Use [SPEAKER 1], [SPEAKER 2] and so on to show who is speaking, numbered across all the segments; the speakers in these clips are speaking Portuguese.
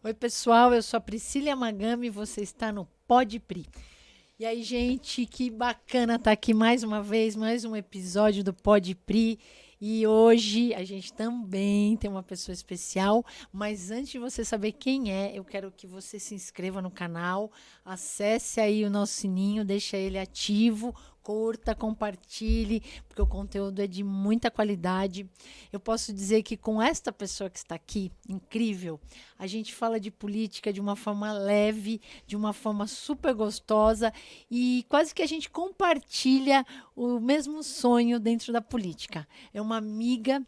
[SPEAKER 1] Oi, pessoal, eu sou a Priscila Magami e você está no Pode Pri. E aí, gente, que bacana estar aqui mais uma vez, mais um episódio do Pode Pri. E hoje a gente também tem uma pessoa especial, mas antes de você saber quem é, eu quero que você se inscreva no canal, acesse aí o nosso sininho, deixa ele ativo, curta, compartilhe, porque o conteúdo é de muita qualidade. Eu posso dizer que com esta pessoa que está aqui, incrível, a gente fala de política de uma forma leve, de uma forma super gostosa e quase que a gente compartilha o mesmo sonho dentro da política. É uma amiga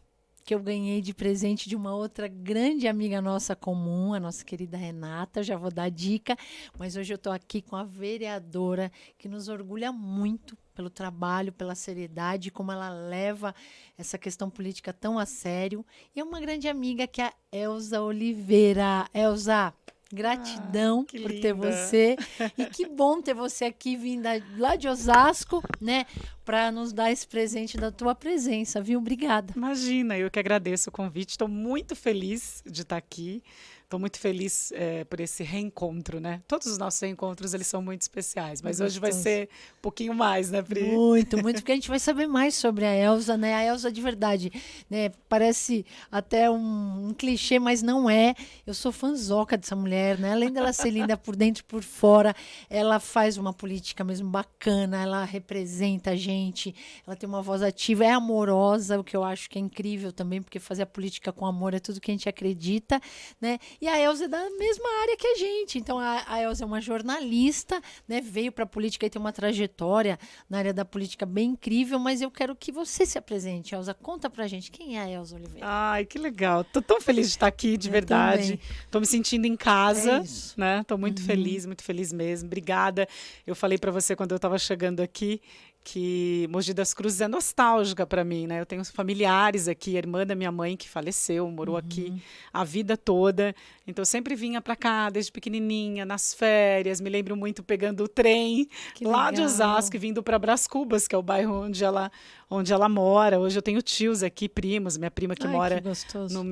[SPEAKER 1] que eu ganhei de presente de uma outra grande amiga nossa comum, a nossa querida Renata. Eu já vou dar a dica, mas hoje eu estou aqui com a vereadora que nos orgulha muito pelo trabalho, pela seriedade, como ela leva essa questão política tão a sério. E é uma grande amiga que é a Elza Oliveira. Elza, gratidão
[SPEAKER 2] Que
[SPEAKER 1] por ter
[SPEAKER 2] linda.
[SPEAKER 1] você. E que bom ter você aqui vinda lá de Osasco, né? Para nos dar esse presente da tua presença, viu? Obrigada.
[SPEAKER 2] Imagina, eu que agradeço o convite. Estou muito feliz de estar aqui. Estou muito feliz por esse reencontro, né? Todos os nossos reencontros, eles são muito especiais. Mas hoje vai ser um pouquinho mais, né, Pri?
[SPEAKER 1] Muito, muito, porque a gente vai saber mais sobre a Elza, né? A Elza de verdade, né? Parece até um clichê, mas não é. Eu sou fãzoca dessa mulher, né? Além dela ser linda por dentro e por fora, ela faz uma política mesmo bacana, ela representa a gente, ela tem uma voz ativa, é amorosa, o que eu acho que é incrível também, porque fazer a política com amor é tudo que a gente acredita, né? E a Elza é da mesma área que a gente. Então, a Elza é uma jornalista, né? Veio para a política e tem uma trajetória na área da política bem incrível, mas eu quero que você se apresente, Elza. Conta pra gente quem é a Elza Oliveira.
[SPEAKER 2] Ai, que legal. Tô tão feliz de estar aqui, de
[SPEAKER 1] Eu
[SPEAKER 2] verdade.
[SPEAKER 1] também.
[SPEAKER 2] Tô me sentindo em casa,
[SPEAKER 1] É isso.
[SPEAKER 2] né? Tô muito feliz mesmo. Obrigada. Eu falei para você quando eu estava chegando aqui que Mogi das Cruzes é nostálgica para mim, né? Eu tenho familiares aqui, a irmã da minha mãe que faleceu, morou aqui a vida toda. Então eu sempre vinha para cá desde pequenininha, nas férias. Me lembro muito pegando o trem
[SPEAKER 1] Que
[SPEAKER 2] lá de
[SPEAKER 1] legal.
[SPEAKER 2] Osasco, e vindo para Brás Cubas, que é o bairro onde ela mora. Hoje eu tenho tios aqui, primos, minha prima que
[SPEAKER 1] Ai,
[SPEAKER 2] mora
[SPEAKER 1] que gostoso.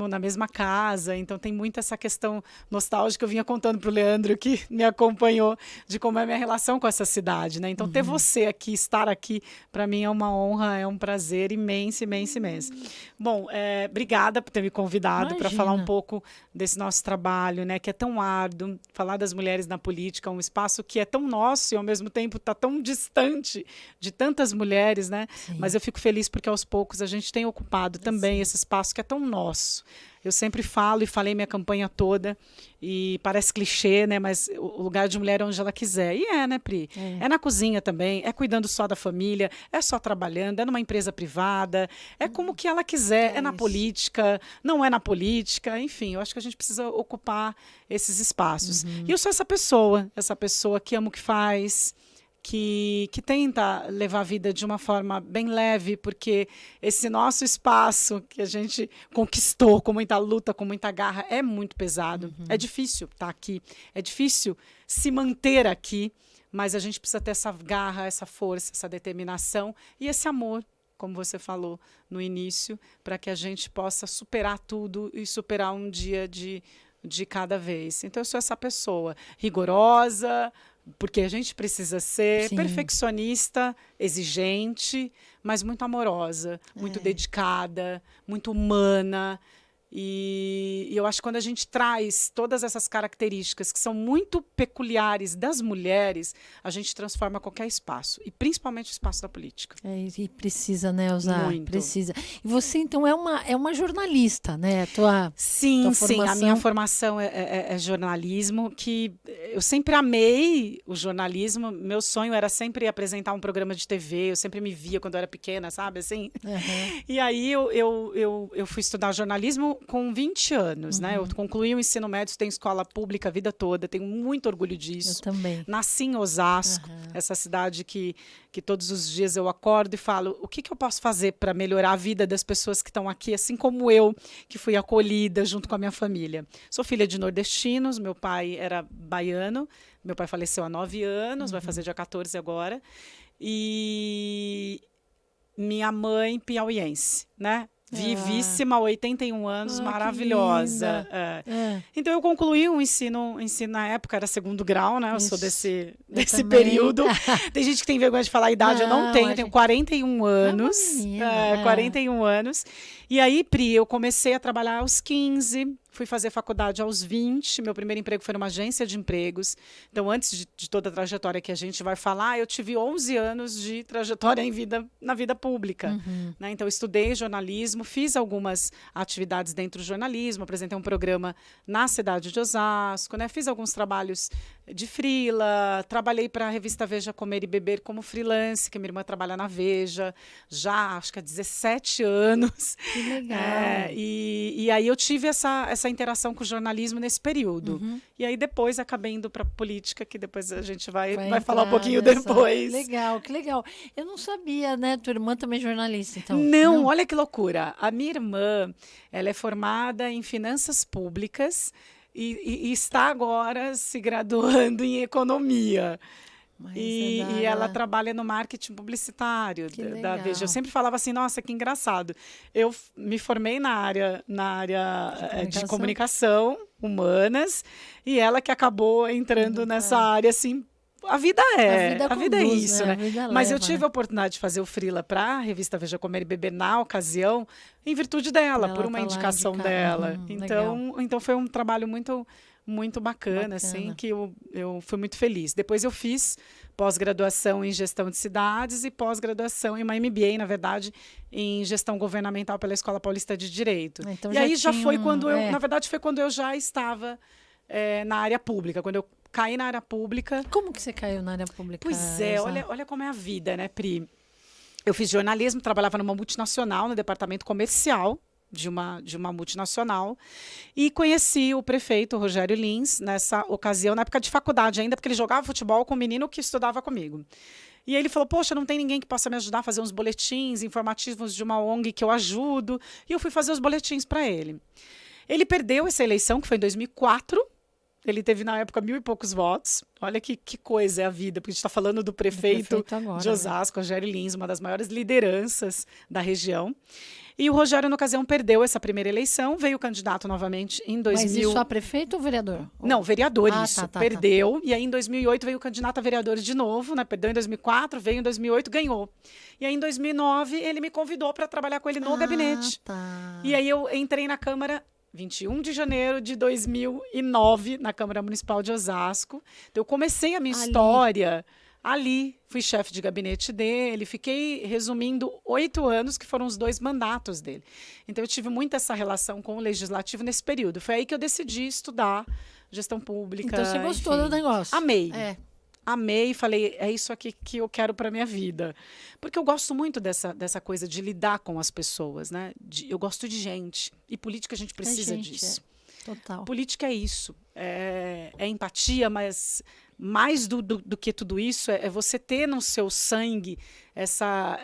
[SPEAKER 2] na mesma casa. Então tem muito essa questão nostálgica. Eu vinha contando para o Leandro, que me acompanhou, de como é a minha relação com essa cidade, né? Então ter você aqui, estar aqui, para mim é uma honra, é um prazer imenso, imenso, imenso. Bom, obrigada por ter me convidado para falar um
[SPEAKER 1] Imagina.
[SPEAKER 2] pouco desse nosso trabalho, né? Que é tão árduo. Falar das mulheres na política, um espaço que é tão nosso e ao mesmo tempo está tão distante de tantas mulheres, né?
[SPEAKER 1] Sim.
[SPEAKER 2] Mas eu fico feliz porque aos poucos a gente tem ocupado também esse espaço que é tão nosso. Eu sempre falo e falei minha campanha toda, e parece clichê, né? Mas o lugar de mulher é onde ela quiser. E né, Pri? É na cozinha também, é cuidando só da família, é só trabalhando, é numa empresa privada, é como que ela quiser, é na
[SPEAKER 1] isso.
[SPEAKER 2] política, não é na política, enfim, eu acho que a gente precisa ocupar esses espaços. E eu sou essa pessoa que ama o que faz, que tenta levar a vida de uma forma bem leve, porque esse nosso espaço que a gente conquistou com muita luta, com muita garra, é muito pesado. É difícil estar aqui, é difícil se manter aqui, mas a gente precisa ter essa garra, essa força, essa determinação e esse amor, como você falou no início, para que a gente possa superar tudo e superar um dia de cada vez. Então, eu sou essa pessoa rigorosa, porque a gente precisa ser perfeccionista, exigente, mas muito amorosa, muito dedicada, muito humana. E eu acho que quando a gente traz todas essas características que são muito peculiares das mulheres, a gente transforma qualquer espaço, e principalmente o espaço da política.
[SPEAKER 1] E precisa, né, Elza?
[SPEAKER 2] Muito.
[SPEAKER 1] Precisa. E você, então, é uma jornalista, né?
[SPEAKER 2] Sim,
[SPEAKER 1] tua
[SPEAKER 2] a minha formação é jornalismo, que eu sempre amei o jornalismo. Meu sonho era sempre apresentar um programa de TV, eu sempre me via quando eu era pequena, sabe, assim? E aí eu fui estudar jornalismo com 20 anos, né? Eu concluí o ensino médio, tenho escola pública a vida toda, tenho muito orgulho disso.
[SPEAKER 1] Eu também.
[SPEAKER 2] Nasci em Osasco, essa cidade que todos os dias eu acordo e falo, o que eu posso fazer para melhorar a vida das pessoas que estão aqui, assim como eu, que fui acolhida junto com a minha família. Sou filha de nordestinos, meu pai era baiano, meu pai faleceu há 9 anos, vai fazer dia 14 agora, e minha mãe piauiense, né? Vivíssima, 81 anos,
[SPEAKER 1] Ah,
[SPEAKER 2] maravilhosa. Então, eu concluí o ensino na época, era segundo grau, né? Eu sou desse
[SPEAKER 1] também.
[SPEAKER 2] período. Tem gente que tem vergonha de falar a idade, eu não tenho. Eu tenho 41 anos.
[SPEAKER 1] É uma menina,
[SPEAKER 2] 41 anos. E aí, Pri, eu comecei a trabalhar aos 15, fui fazer faculdade aos 20. Meu primeiro emprego foi numa agência de empregos. Então, antes de toda a trajetória que a gente vai falar, eu tive 11 anos de trajetória na vida pública. Né? Então, eu estudei jornalismo, fiz algumas atividades dentro do jornalismo, apresentei um programa na cidade de Osasco, né? Fiz alguns trabalhos de freela, trabalhei para a revista Veja Comer e Beber como freelance, que minha irmã trabalha na Veja, já acho que há 17 anos.
[SPEAKER 1] Que legal.
[SPEAKER 2] E aí eu tive essa interação com o jornalismo nesse período. E aí depois acabei indo para a política, que depois a gente vai falar um pouquinho depois.
[SPEAKER 1] Legal, que legal. Eu não sabia, né? Tua irmã também é jornalista, então.
[SPEAKER 2] Não, olha que loucura. A minha irmã, ela é formada em finanças públicas e está agora se graduando em economia. E ela trabalha no marketing publicitário da Veja. Eu sempre falava assim, nossa, que engraçado. Eu me formei na área de comunicação, humanas, e ela que acabou entrando nessa área, assim. A vida é isso, né? Mas eu tive a oportunidade de fazer o freela para a revista Veja Comer e Beber na ocasião, em virtude dela, por uma indicação dela. Então foi um trabalho muito bacana, assim, que eu fui muito feliz. Depois eu fiz pós-graduação em gestão de cidades e pós-graduação em uma MBA, na verdade, em gestão governamental pela Escola Paulista de Direito.
[SPEAKER 1] Então,
[SPEAKER 2] e aí já foi quando na verdade, foi quando eu já estava na área pública, quando eu caí na área pública.
[SPEAKER 1] Como que você caiu na área pública?
[SPEAKER 2] Pois é, olha como é a vida, né, Pri? Eu fiz jornalismo, trabalhava numa multinacional, no departamento comercial de uma multinacional, e conheci o prefeito Rogério Lins nessa ocasião, na época de faculdade ainda, porque ele jogava futebol com um menino que estudava comigo. E aí ele falou, poxa, não tem ninguém que possa me ajudar a fazer uns boletins informativos de uma ONG que eu ajudo. E eu fui fazer os boletins para ele. Ele perdeu essa eleição, que foi em 2004. Ele teve, na época, 1.000 e poucos votos. Olha que coisa é a vida, porque a gente está falando do prefeito agora, de Osasco, Rogério Lins, uma das maiores lideranças da região. E o Rogério, na ocasião, perdeu essa primeira eleição, veio candidato novamente em 2000.
[SPEAKER 1] Mas isso a prefeito ou vereador?
[SPEAKER 2] Não, vereador, isso. Perdeu. E aí, em 2008, veio candidato a vereador de novo, né? Perdeu em 2004, veio em 2008, ganhou. E aí, em 2009, ele me convidou para trabalhar com ele no gabinete. E aí, eu entrei na Câmara 21 de janeiro de 2009, na Câmara Municipal de Osasco. Então, eu comecei a minha história ali. Fui chefe de gabinete dele, fiquei, resumindo, 8 anos, que foram os 2 mandatos dele. Então, eu tive muito essa relação com o Legislativo nesse período. Foi aí que eu decidi estudar gestão pública.
[SPEAKER 1] Então, você gostou do negócio?
[SPEAKER 2] Amei. Amei e falei, é isso aqui que eu quero para minha vida. Porque eu gosto muito dessa coisa de lidar com as pessoas, né? Eu gosto de gente. E política a gente precisa disso.
[SPEAKER 1] Total.
[SPEAKER 2] Política é isso. É empatia, mas mais do que tudo isso, é você ter no seu sangue essa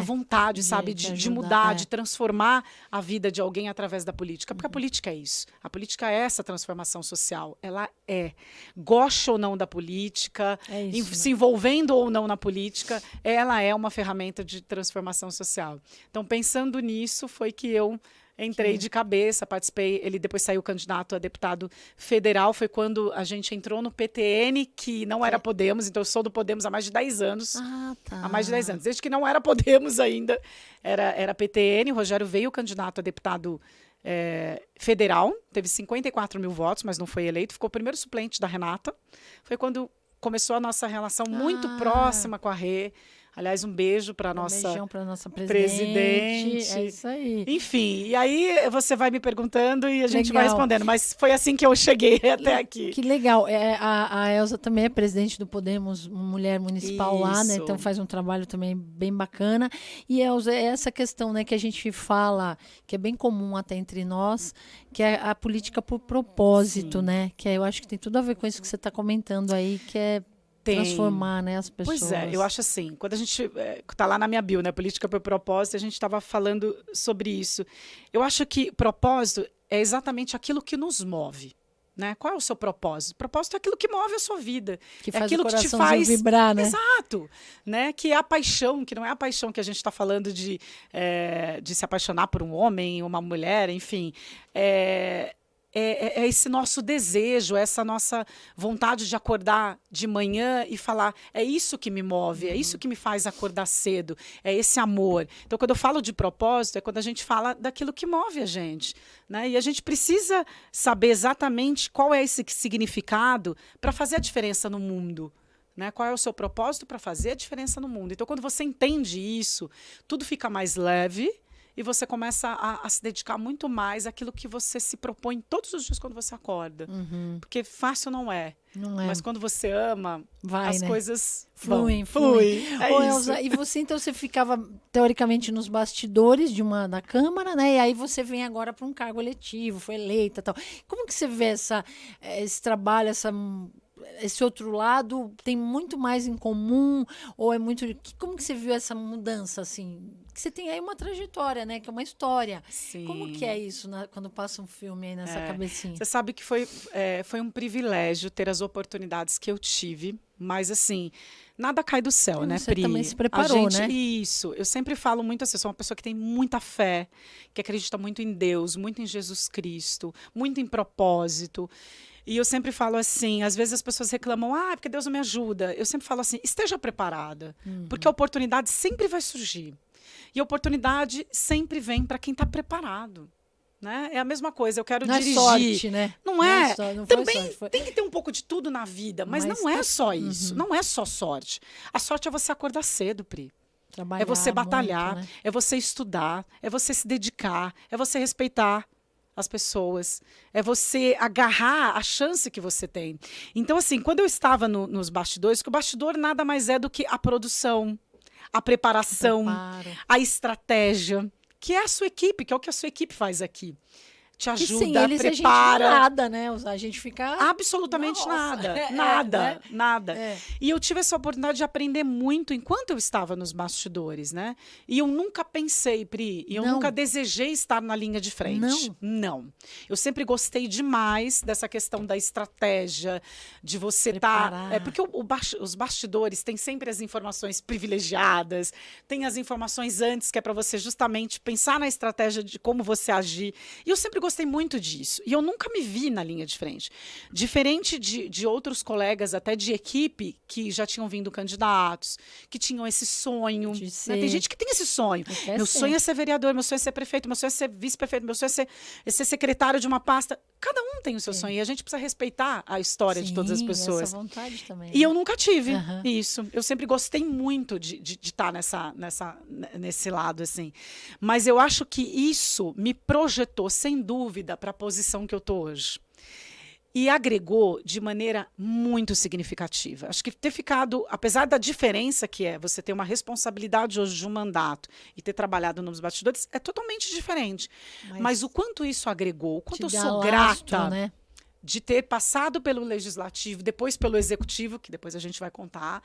[SPEAKER 2] vontade, sabe? De mudar, de transformar a vida de alguém através da política. Porque a política é isso. A política é essa transformação social. Ela é. Goste ou não da política, se envolvendo ou não na política, ela é uma ferramenta de transformação social. Então, pensando nisso, foi que eu entrei de cabeça, participei. Ele depois saiu candidato a deputado federal. Foi quando a gente entrou no PTN, que não era Podemos. Então, eu sou do Podemos há mais de 10 anos. Há mais de 10 anos. Desde que não era Podemos ainda, era PTN. O Rogério veio candidato a deputado federal. Teve 54 mil votos, mas não foi eleito. Ficou o primeiro suplente da Renata. Foi quando começou a nossa relação muito próxima com a Rê. Aliás, um beijo para a nossa presidente.
[SPEAKER 1] É isso aí.
[SPEAKER 2] Enfim, e aí você vai me perguntando e a gente vai respondendo. Mas foi assim que eu cheguei até aqui.
[SPEAKER 1] Que legal. A Elza também é presidente do Podemos Mulher Municipal lá, né? Então faz um trabalho também bem bacana. E, Elza, é essa questão, né, que a gente fala, que é bem comum até entre nós, que é a política por propósito, né? Que eu acho que tem tudo a ver com isso que você está comentando aí, que é transformar, né, as pessoas.
[SPEAKER 2] Pois é, eu acho assim, quando a gente está lá na minha bio, né, política por propósito, a gente estava falando sobre isso. Eu acho que propósito é exatamente aquilo que nos move, Né? Qual é o seu propósito? O propósito é aquilo que move a sua vida.
[SPEAKER 1] Que
[SPEAKER 2] é
[SPEAKER 1] faz
[SPEAKER 2] aquilo
[SPEAKER 1] o
[SPEAKER 2] que te
[SPEAKER 1] coraçãozinho
[SPEAKER 2] faz
[SPEAKER 1] vibrar, né?
[SPEAKER 2] Exato. Né? Que é a paixão, que não é a paixão que a gente está falando de se apaixonar por um homem, uma mulher, enfim. É esse nosso desejo, essa nossa vontade de acordar de manhã e falar, é isso que me move, é isso que me faz acordar cedo, é esse amor. Então, quando eu falo de propósito, é quando a gente fala daquilo que move a gente. Né? E a gente precisa saber exatamente qual é esse significado para fazer a diferença no mundo. Né? Qual é o seu propósito para fazer a diferença no mundo? Então, quando você entende isso, tudo fica mais leve, e você começa a se dedicar muito mais àquilo que você se propõe todos os dias quando você acorda. Porque fácil não é.
[SPEAKER 1] Não é.
[SPEAKER 2] Mas quando você ama,
[SPEAKER 1] Vai,
[SPEAKER 2] as
[SPEAKER 1] né?
[SPEAKER 2] coisas
[SPEAKER 1] Fluem.
[SPEAKER 2] É
[SPEAKER 1] Ô,
[SPEAKER 2] isso.
[SPEAKER 1] Elza, e você, então, você ficava, teoricamente, nos bastidores da Câmara, né? E aí você vem agora para um cargo eletivo, foi eleita e tal. Como que você vê esse trabalho, esse outro lado? Tem muito mais em comum? Ou é muito... Como que você viu essa mudança, assim? Que você tem aí uma trajetória, né? Que é uma história.
[SPEAKER 2] Sim.
[SPEAKER 1] Como que é isso quando passa um filme aí nessa cabecinha?
[SPEAKER 2] Você sabe que foi um privilégio ter as oportunidades que eu tive, mas assim, nada cai do céu, né,
[SPEAKER 1] Você
[SPEAKER 2] Pri?
[SPEAKER 1] também se preparou, né?
[SPEAKER 2] Isso. Eu sempre falo muito assim, eu sou uma pessoa que tem muita fé, que acredita muito em Deus, muito em Jesus Cristo, muito em propósito. E eu sempre falo assim, às vezes as pessoas reclamam, porque Deus não me ajuda. Eu sempre falo assim, esteja preparada, porque a oportunidade sempre vai surgir. E a oportunidade sempre vem para quem está preparado. Né? É a mesma coisa, eu quero dirigir.
[SPEAKER 1] Não é sorte, né?
[SPEAKER 2] Não é.
[SPEAKER 1] Não
[SPEAKER 2] Também
[SPEAKER 1] sorte,
[SPEAKER 2] tem que ter um pouco de tudo na vida, mas não é só isso. Não é só sorte. A sorte é você acordar cedo, Pri.
[SPEAKER 1] Trabalhar
[SPEAKER 2] é você batalhar,
[SPEAKER 1] muito, né?
[SPEAKER 2] é você estudar, é você se dedicar, é você respeitar as pessoas, é você agarrar a chance que você tem. Então, assim, quando eu estava nos bastidores, que o bastidor nada mais é do que a produção, a preparação, a estratégia, que é a sua equipe, que é o que a sua equipe faz aqui. Te ajuda,
[SPEAKER 1] que sem eles
[SPEAKER 2] prepara.
[SPEAKER 1] A gente nada, né? A gente fica...
[SPEAKER 2] Absolutamente nada. Nada. E eu tive essa oportunidade de aprender muito enquanto eu estava nos bastidores, né? E eu nunca pensei, Pri, e eu nunca desejei estar na linha de frente. Não. Eu sempre gostei demais dessa questão da estratégia, de você estar... porque os bastidores têm sempre as informações privilegiadas, tem as informações antes, que é para você justamente pensar na estratégia de como você agir. E eu sempre gostei muito disso. E eu nunca me vi na linha de frente. Diferente de outros colegas, até de equipe, que já tinham vindo candidatos, que tinham esse sonho. Né? Tem gente que tem esse sonho. Meu sonho é ser vereador, meu sonho é ser prefeito, meu sonho é ser vice-prefeito, meu sonho é ser secretário de uma pasta. Cada um tem o seu sonho. E a gente precisa respeitar a história de todas as pessoas.
[SPEAKER 1] Essa vontade também.
[SPEAKER 2] E eu nunca tive isso. Eu sempre gostei muito de estar nesse lado, assim. Mas eu acho que isso me projetou, sem dúvida, para a posição que eu estou hoje. E agregou de maneira muito significativa. Acho que ter ficado, apesar da diferença que é você ter uma responsabilidade hoje de um mandato e ter trabalhado nos bastidores, é totalmente diferente. Mas o quanto isso agregou, o quanto eu sou grata, né, de ter passado pelo legislativo, depois pelo executivo, que depois a gente vai contar,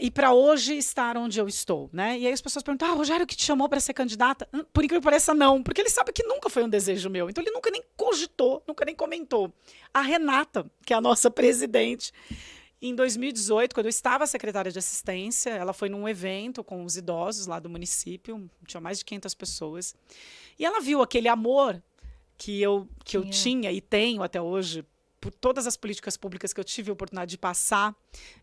[SPEAKER 2] e para hoje estar onde eu estou, né? E aí as pessoas perguntam, Rogério, que te chamou para ser candidata? Por incrível que pareça, não, porque ele sabe que nunca foi um desejo meu, então ele nunca nem cogitou, nunca nem comentou. A Renata, que é a nossa presidente, em 2018, quando eu estava secretária de assistência, ela foi num evento com os idosos lá do município, tinha mais de 500 pessoas, e ela viu aquele amor que eu tinha e tenho até hoje, por todas as políticas públicas que eu tive a oportunidade de passar.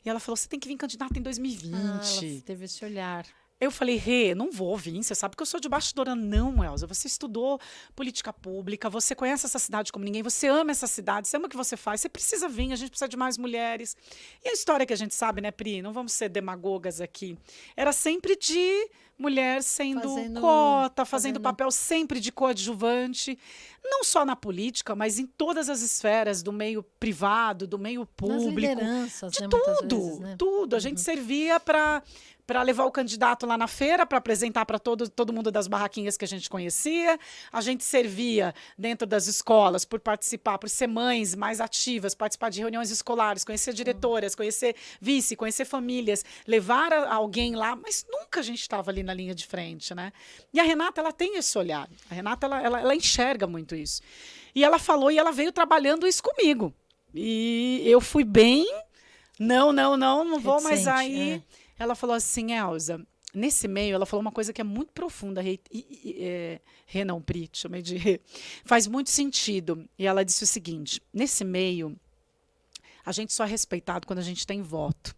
[SPEAKER 2] E ela falou, você tem que vir candidata em 2020.
[SPEAKER 1] Ela teve esse olhar.
[SPEAKER 2] Eu falei, não vou vir, você sabe que eu sou de bastidora. Não, Elza, você estudou política pública, você conhece essa cidade como ninguém, você ama essa cidade, você ama o que você faz, você precisa vir, a gente precisa de mais mulheres. E a história que a gente sabe, né, Pri, não vamos ser demagogas aqui, era sempre de mulher sendo cota, fazendo papel sempre de coadjuvante, não só na política, mas em todas as esferas do meio privado, do meio público.
[SPEAKER 1] Nas lideranças,
[SPEAKER 2] de
[SPEAKER 1] né,
[SPEAKER 2] tudo,
[SPEAKER 1] vezes, né?
[SPEAKER 2] tudo. A gente servia para levar o candidato lá na feira, para apresentar para todo mundo das barraquinhas que a gente conhecia. A gente servia dentro das escolas por participar, por ser mães mais ativas, participar de reuniões escolares, conhecer diretoras, conhecer vice, conhecer famílias, levar alguém lá, mas nunca a gente estava ali na linha de frente, né? E a Renata, ela tem esse olhar. A Renata, ela enxerga muito isso. E ela falou, e ela veio trabalhando isso comigo. E eu fui bem, não vou mais aí. Ela falou assim, Elza, nesse meio, ela falou uma coisa que é muito profunda, não, Pri, chamei de Rê, faz muito sentido. E ela disse o seguinte, nesse meio, a gente só é respeitado quando a gente tem voto.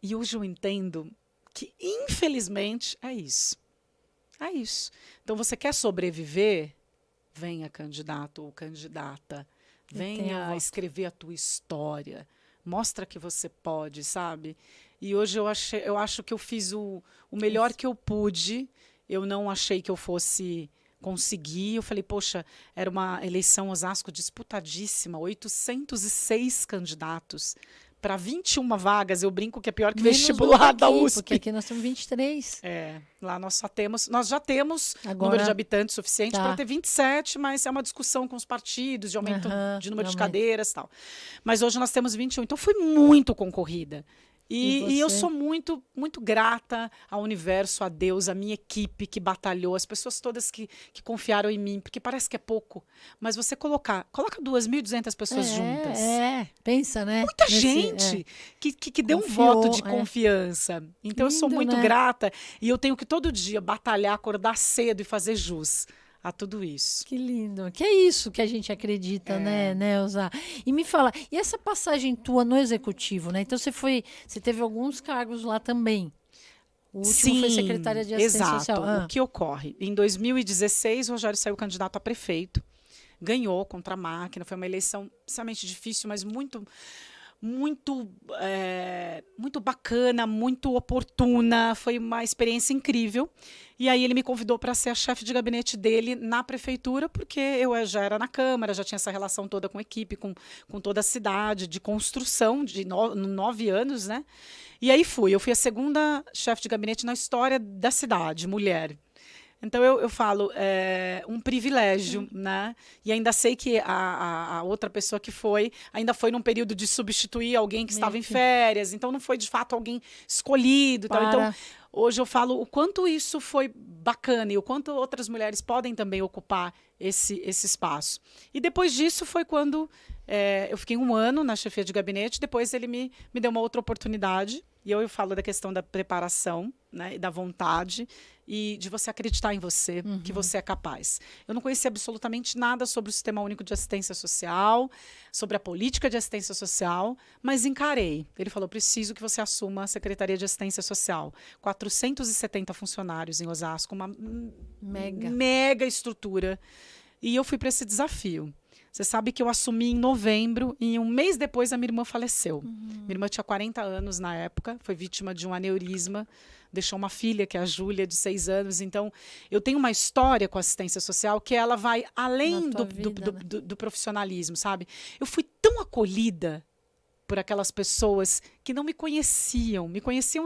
[SPEAKER 2] E hoje eu entendo que, infelizmente, é isso. É isso. Então, você quer sobreviver? Venha, candidato ou candidata. Venha escrever a tua história. Mostra que você pode, sabe? E hoje eu acho que eu fiz o melhor que eu pude. Eu não achei que eu fosse conseguir. Eu falei, poxa, era uma eleição Osasco disputadíssima, 806 candidatos para 21 vagas. Eu brinco que é pior que vestibular da USP.
[SPEAKER 1] Porque aqui nós temos 23.
[SPEAKER 2] Lá nós já temos número de habitantes suficiente para ter 27, mas é uma discussão com os partidos de aumento de número de cadeiras e tal. Mas hoje nós temos 21, então foi muito concorrida. E eu sou muito, muito grata ao universo, a Deus, a minha equipe que batalhou, as pessoas todas que confiaram em mim, porque parece que é pouco, mas você coloca 2.200 pessoas juntas.
[SPEAKER 1] Pensa, né?
[SPEAKER 2] Muita gente que deu um voto de confiança. Então, eu sou muito grata e eu tenho que todo dia batalhar, acordar cedo e fazer jus a tudo isso.
[SPEAKER 1] Que lindo. Que é isso que a gente acredita, né, Elza? E me fala, e essa passagem tua no executivo, né? Então você teve alguns cargos lá também. O último foi secretária de Assistência Social.
[SPEAKER 2] O que ocorre? Em 2016, o Rogério saiu candidato a prefeito, ganhou contra a máquina, foi uma eleição extremamente difícil, mas muito bacana, muito oportuna, foi uma experiência incrível. E aí ele me convidou para ser a chefe de gabinete dele na prefeitura, porque eu já era na Câmara, já tinha essa relação toda com a equipe, com toda a cidade, de construção, de 9 anos, né? E aí eu fui a segunda chefe de gabinete na história da cidade, mulher. Então, eu falo, um privilégio, né? E ainda sei que a outra pessoa que ainda foi num período de substituir alguém que estava em férias, então não foi, de fato, alguém escolhido. Então, hoje eu falo o quanto isso foi bacana e o quanto outras mulheres podem também ocupar esse espaço. E depois disso foi quando eu fiquei 1 ano na chefia de gabinete, depois ele me deu uma outra oportunidade, e eu falo da questão da preparação, né, e da vontade, e de você acreditar em você, que você é capaz. Eu não conhecia absolutamente nada sobre o Sistema Único de Assistência Social, sobre a política de assistência social, mas encarei. Ele falou, preciso que você assuma a Secretaria de Assistência Social. 470 funcionários em Osasco, uma mega estrutura. E eu fui para esse desafio. Você sabe que eu assumi em novembro e 1 mês depois a minha irmã faleceu. Minha irmã tinha 40 anos na época, foi vítima de um aneurisma, deixou uma filha, que é a Júlia, de 6 anos. Então, eu tenho uma história com assistência social que ela vai além do profissionalismo, sabe? Eu fui tão acolhida por aquelas pessoas que não me conheciam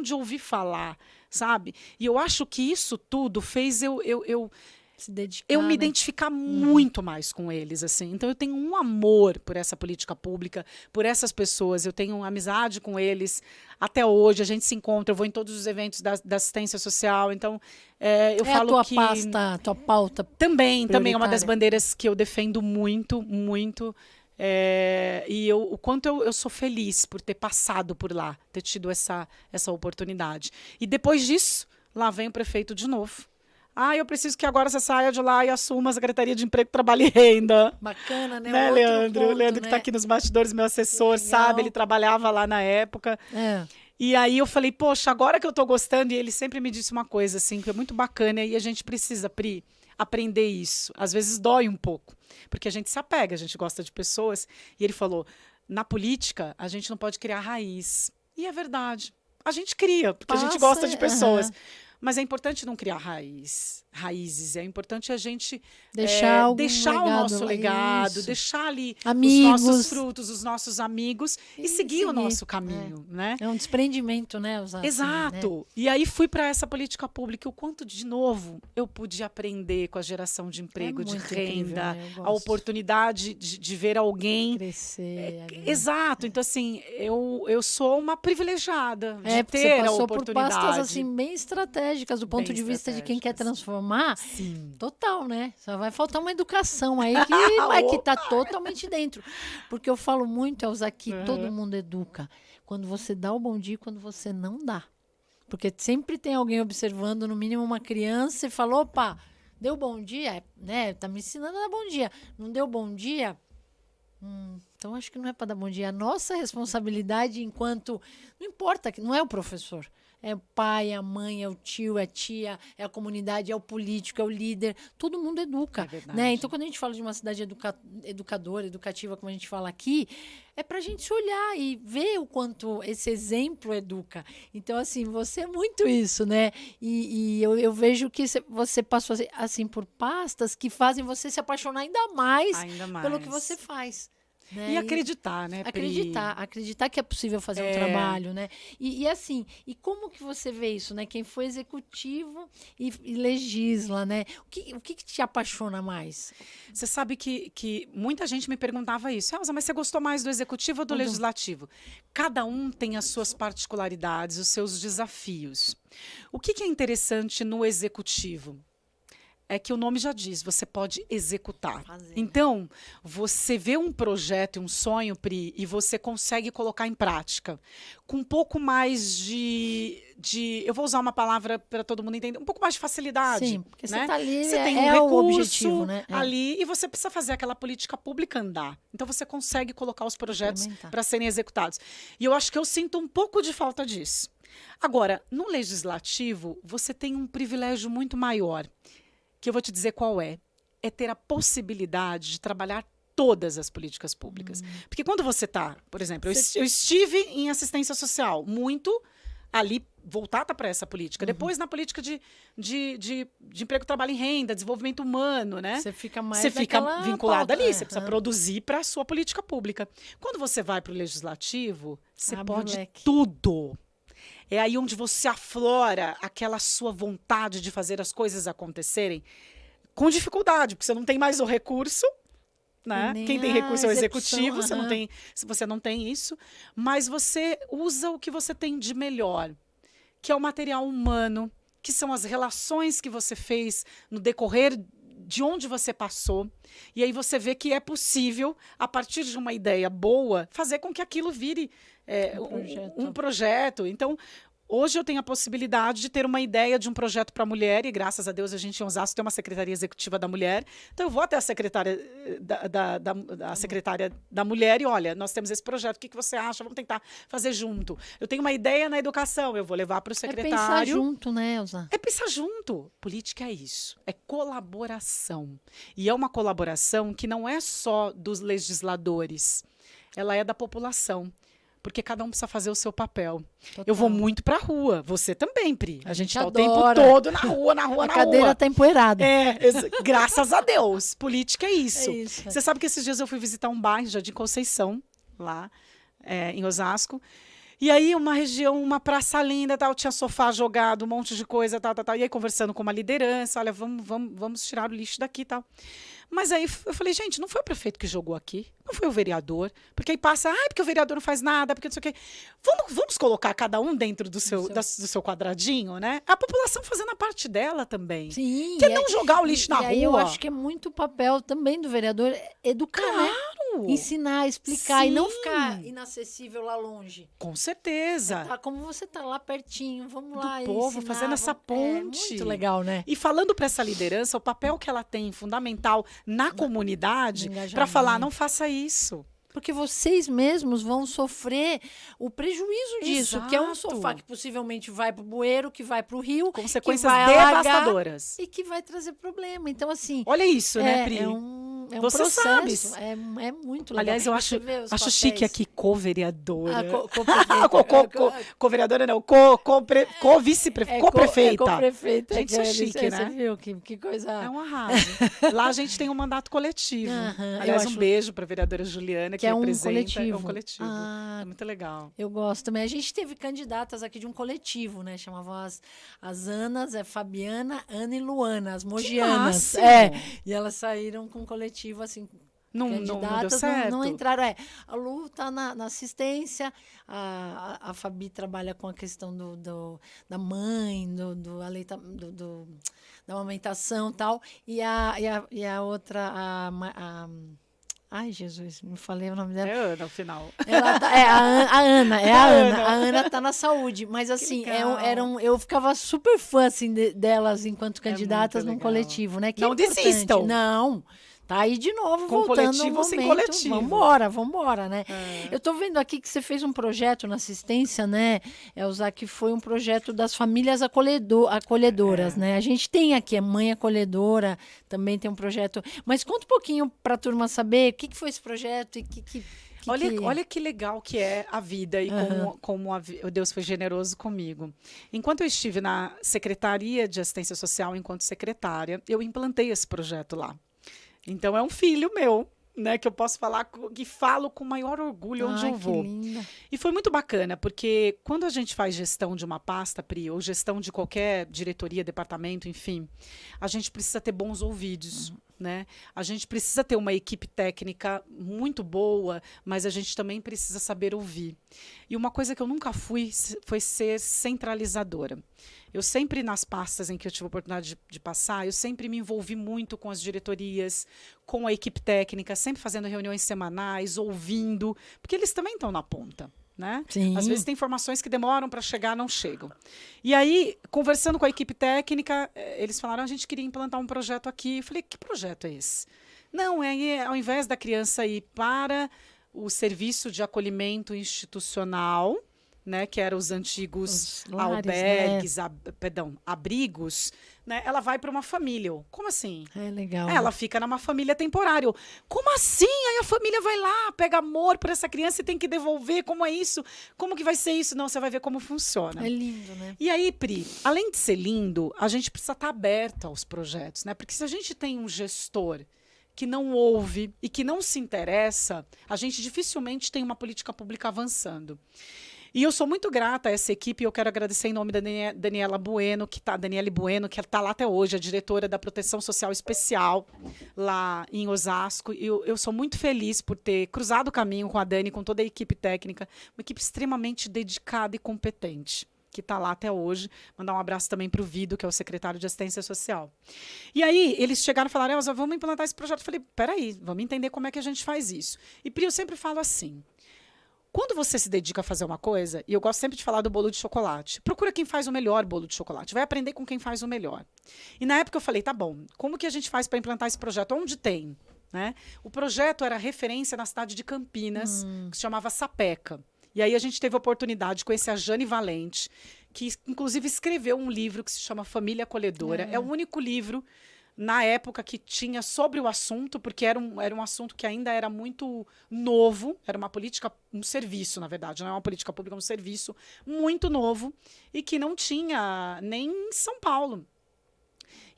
[SPEAKER 2] de ouvir falar, sabe? E eu acho que isso tudo fez eu
[SPEAKER 1] se dedicar,
[SPEAKER 2] eu me identificar muito mais com eles, assim. Então, eu tenho um amor por essa política pública, por essas pessoas. Eu tenho amizade com eles até hoje. A gente se encontra, eu vou em todos os eventos da assistência social. Então, eu falo
[SPEAKER 1] a tua pasta, a tua pauta
[SPEAKER 2] também é uma das bandeiras que eu defendo muito, muito. E o quanto eu sou feliz por ter passado por lá, ter tido essa oportunidade. E depois disso, lá vem o prefeito de novo. Eu preciso que agora você saia de lá e assuma a Secretaria de Emprego, Trabalho e Renda.
[SPEAKER 1] Bacana, né?
[SPEAKER 2] Leandro? Leandro que está aqui nos bastidores, meu assessor, sabe? Ele trabalhava lá na época. E aí eu falei, poxa, agora que eu estou gostando, e ele sempre me disse uma coisa, assim, que é muito bacana, e a gente precisa, Pri, aprender isso. Às vezes dói um pouco, porque a gente se apega, a gente gosta de pessoas. E ele falou, na política, a gente não pode criar raiz. E é verdade. A gente cria, porque a gente gosta de pessoas. Mas é importante não criar raízes. É importante a gente
[SPEAKER 1] deixar
[SPEAKER 2] o nosso legado,
[SPEAKER 1] isso.
[SPEAKER 2] deixar ali
[SPEAKER 1] amigos.
[SPEAKER 2] os nossos frutos, os nossos amigos e seguir o nosso caminho, né?
[SPEAKER 1] É um desprendimento, né?
[SPEAKER 2] Exato.
[SPEAKER 1] Né?
[SPEAKER 2] E aí fui para essa política pública. O quanto, de novo, eu pude aprender com a geração de emprego, de renda,
[SPEAKER 1] incrível, né?
[SPEAKER 2] a oportunidade de ver alguém
[SPEAKER 1] crescer.
[SPEAKER 2] Exato. Então, assim, eu sou uma privilegiada de
[SPEAKER 1] porque
[SPEAKER 2] ter
[SPEAKER 1] você passou
[SPEAKER 2] a oportunidade.
[SPEAKER 1] por pastas assim, bem estratégicas do ponto de vista de quem quer transformar.
[SPEAKER 2] Sim.
[SPEAKER 1] Total, né? Só vai faltar uma educação aí que tá totalmente dentro. Porque eu falo muito, Elza, que todo mundo educa. Quando você dá o bom dia e quando você não dá. Porque sempre tem alguém observando, no mínimo uma criança, e falou, opa, deu bom dia, né? Tá me ensinando a dar bom dia. Não deu bom dia? Então acho que não é para dar bom dia. A nossa responsabilidade enquanto... Não importa, não é o professor. É o pai, é a mãe, é o tio, é a tia, é a comunidade, é o político, é o líder. Todo mundo educa. Né? Então, quando a gente fala de uma cidade educadora, educativa, como a gente fala aqui, é para a gente se olhar e ver o quanto esse exemplo educa. Então, assim, você é muito isso, né? E eu vejo que você passou assim por pastas que fazem você se apaixonar ainda mais. Pelo que você faz. Né?
[SPEAKER 2] E acreditar, né, Pri?
[SPEAKER 1] Acreditar que é possível fazer um trabalho, né? E assim, e como que você vê isso, né? Quem foi executivo e legisla, né? O que te apaixona mais?
[SPEAKER 2] Você sabe que muita gente me perguntava isso. Elza, mas você gostou mais do executivo ou do legislativo? Cada um tem as suas particularidades, os seus desafios. O que é interessante no executivo? É que o nome já diz, você pode executar. Então, você vê um projeto, um sonho, Pri, e você consegue colocar em prática. Com um pouco mais de eu vou usar uma palavra para todo mundo entender, um pouco mais de facilidade.
[SPEAKER 1] Sim, porque
[SPEAKER 2] né?
[SPEAKER 1] você está ali,
[SPEAKER 2] você tem um recurso
[SPEAKER 1] o objetivo, né?
[SPEAKER 2] ali e você precisa fazer aquela política pública andar. Então, você consegue colocar os projetos para serem executados. E eu acho que eu sinto um pouco de falta disso. Agora, no legislativo, você tem um privilégio muito maior, que eu vou te dizer qual é ter a possibilidade de trabalhar todas as políticas públicas. Porque quando você está, por exemplo, eu estive em assistência social, muito ali voltada para essa política. Depois na política de emprego, trabalho e renda, desenvolvimento humano, né?
[SPEAKER 1] Você fica mais
[SPEAKER 2] vinculada ali, você precisa produzir para a sua política pública. Quando você vai para o legislativo, você pode tudo. É aí onde você aflora aquela sua vontade de fazer as coisas acontecerem com dificuldade, porque você não tem mais o recurso, né? Quem tem recurso é o executivo, você não tem isso, mas você usa o que você tem de melhor, que é o material humano, que são as relações que você fez no decorrer de onde você passou, e aí você vê que é possível, a partir de uma ideia boa, fazer com que aquilo vire um projeto. Então, hoje eu tenho a possibilidade de ter uma ideia de um projeto para a mulher, e graças a Deus a gente em Osasco tem uma Secretaria Executiva da Mulher. Então eu vou até a secretária secretária da Mulher e, olha, nós temos esse projeto, o que você acha? Vamos tentar fazer junto. Eu tenho uma ideia na educação, eu vou levar para o secretário.
[SPEAKER 1] É pensar junto, né, Elza?
[SPEAKER 2] É pensar junto. Política é isso, é colaboração. E é uma colaboração que não é só dos legisladores, ela é da população. Porque cada um precisa fazer o seu papel. Total. Eu vou muito pra rua. Você também, Pri. A gente tá o tempo todo na rua.
[SPEAKER 1] A cadeira tá empoeirada.
[SPEAKER 2] Graças a Deus. Política é isso. Você sabe que esses dias eu fui visitar um bairro, Jardim Conceição, lá em Osasco. E aí, uma região, uma praça linda, tal, tinha sofá jogado, um monte de coisa, tal. E aí, conversando com uma liderança, olha, vamos tirar o lixo daqui e tal. Mas aí eu falei, gente, não foi o prefeito que jogou aqui, não foi o vereador, porque aí passa, porque o vereador não faz nada, porque não sei o quê. Vamos colocar cada um dentro do seu quadradinho, né? A população fazendo a parte dela também.
[SPEAKER 1] Sim.
[SPEAKER 2] Que é não jogar o lixo na rua.
[SPEAKER 1] Aí eu acho que é muito o papel também do vereador educar, né? Ensinar, explicar. Sim. E não ficar inacessível lá longe.
[SPEAKER 2] Com certeza.
[SPEAKER 1] Como você tá lá pertinho, vamos lá.
[SPEAKER 2] Do povo, fazendo essa ponte.
[SPEAKER 1] Muito legal, né?
[SPEAKER 2] E falando para essa liderança, o papel que ela tem fundamental na comunidade, para falar, não faça isso.
[SPEAKER 1] Porque vocês mesmos vão sofrer o prejuízo disso, que é um sofá que possivelmente vai para o bueiro, que vai para o rio,
[SPEAKER 2] consequências devastadoras
[SPEAKER 1] e que vai trazer problema. Então, assim...
[SPEAKER 2] Olha isso, né, Pri?
[SPEAKER 1] é um
[SPEAKER 2] Você
[SPEAKER 1] processo.
[SPEAKER 2] sabe.
[SPEAKER 1] É muito legal.
[SPEAKER 2] Aliás, eu acho chique aqui co-vereadora. Co-vereadora não, co-vice-prefeita, co-prefeita.
[SPEAKER 1] Co-prefeita.
[SPEAKER 2] Gente, isso é chique, né?
[SPEAKER 1] Você viu que coisa...
[SPEAKER 2] É um arraso. Lá a gente tem um mandato coletivo. Aliás, um beijo para a vereadora Juliana, que representa.
[SPEAKER 1] Coletivo.
[SPEAKER 2] É um coletivo. É muito legal.
[SPEAKER 1] Eu gosto também. A gente teve candidatas aqui de um coletivo, né? Chamavam as Anas, Fabiana, Ana e Luana, as mogianas. E elas saíram com um coletivo, assim, candidatas, não entraram. A Lu está na assistência, a Fabi trabalha com a questão da mãe, da amamentação e tal, e a outra, ai, Jesus, me falei o nome dela.
[SPEAKER 2] É Ana, no final.
[SPEAKER 1] A Ana. A Ana está na saúde. Mas, assim, eu ficava super fã, assim, delas enquanto candidatas num coletivo, né? Que
[SPEAKER 2] não desistam.
[SPEAKER 1] Não. Tá aí de novo,
[SPEAKER 2] com
[SPEAKER 1] voltando
[SPEAKER 2] coletivo,
[SPEAKER 1] um
[SPEAKER 2] sem
[SPEAKER 1] momento.
[SPEAKER 2] coletivo.
[SPEAKER 1] Vambora, né? Eu tô vendo aqui que você fez um projeto na assistência, né, Elza, que foi um projeto das famílias acolhedoras, né? A gente tem aqui a Mãe Acolhedora, também tem um projeto. Mas conta um pouquinho para a turma saber o que foi esse projeto e
[SPEAKER 2] Olha que legal que é a vida e como Deus foi generoso comigo. Enquanto eu estive na Secretaria de Assistência Social, enquanto secretária, eu implantei esse projeto lá. Então, é um filho meu, né, que eu posso falar, que falo com o maior orgulho onde eu vou.
[SPEAKER 1] Linda.
[SPEAKER 2] E foi muito bacana, porque quando a gente faz gestão de uma pasta, Pri, ou gestão de qualquer diretoria, departamento, enfim, a gente precisa ter bons ouvidos, né? A gente precisa ter uma equipe técnica muito boa, mas a gente também precisa saber ouvir. E uma coisa que eu nunca fui foi ser centralizadora. Eu sempre, nas pastas em que eu tive a oportunidade de passar, eu sempre me envolvi muito com as diretorias, com a equipe técnica, sempre fazendo reuniões semanais, ouvindo, porque eles também estão na ponta, né?
[SPEAKER 1] Sim.
[SPEAKER 2] Às vezes tem informações que demoram para chegar, não chegam. E aí, conversando com a equipe técnica, eles falaram, a gente queria implantar um projeto aqui. Eu falei, que projeto é esse? Não, ao invés da criança ir para o serviço de acolhimento institucional, né, que eram os antigos albergues, né? Abrigos, né, ela vai para uma família. Como assim?
[SPEAKER 1] É legal.
[SPEAKER 2] Ela fica numa família temporária. Como assim? Aí a família vai lá, pega amor por essa criança e tem que devolver. Como é isso? Como que vai ser isso? Não, você vai ver como funciona.
[SPEAKER 1] É lindo, né?
[SPEAKER 2] E aí, Pri, além de ser lindo, a gente precisa estar aberto aos projetos, né? Porque se a gente tem um gestor que não ouve e que não se interessa, a gente dificilmente tem uma política pública avançando. E eu sou muito grata a essa equipe e eu quero agradecer em nome da Daniele Bueno, que está lá até hoje, a diretora da Proteção Social Especial lá em Osasco. E eu sou muito feliz por ter cruzado o caminho com a Dani, com toda a equipe técnica, uma equipe extremamente dedicada e competente, que está lá até hoje. Mandar um abraço também para o Vido, que é o secretário de Assistência Social. E aí, eles chegaram e falaram, Elza, vamos implantar esse projeto. Eu falei, peraí, vamos entender como é que a gente faz isso. E, Pri, eu sempre falo assim, quando você se dedica a fazer uma coisa, e eu gosto sempre de falar do bolo de chocolate, procura quem faz o melhor bolo de chocolate, vai aprender com quem faz o melhor. E na época eu falei, tá bom, como que a gente faz para implantar esse projeto? Onde tem? Né? O projeto era referência na cidade de Campinas, que se chamava Sapeca. E aí a gente teve a oportunidade de conhecer a Jane Valente, que inclusive escreveu um livro que se chama Família Acolhedora. É o único livro na época que tinha sobre o assunto, porque era um assunto que ainda era muito novo, era uma política, um serviço, na verdade, não é uma política pública, um serviço muito novo, e que não tinha nem em São Paulo.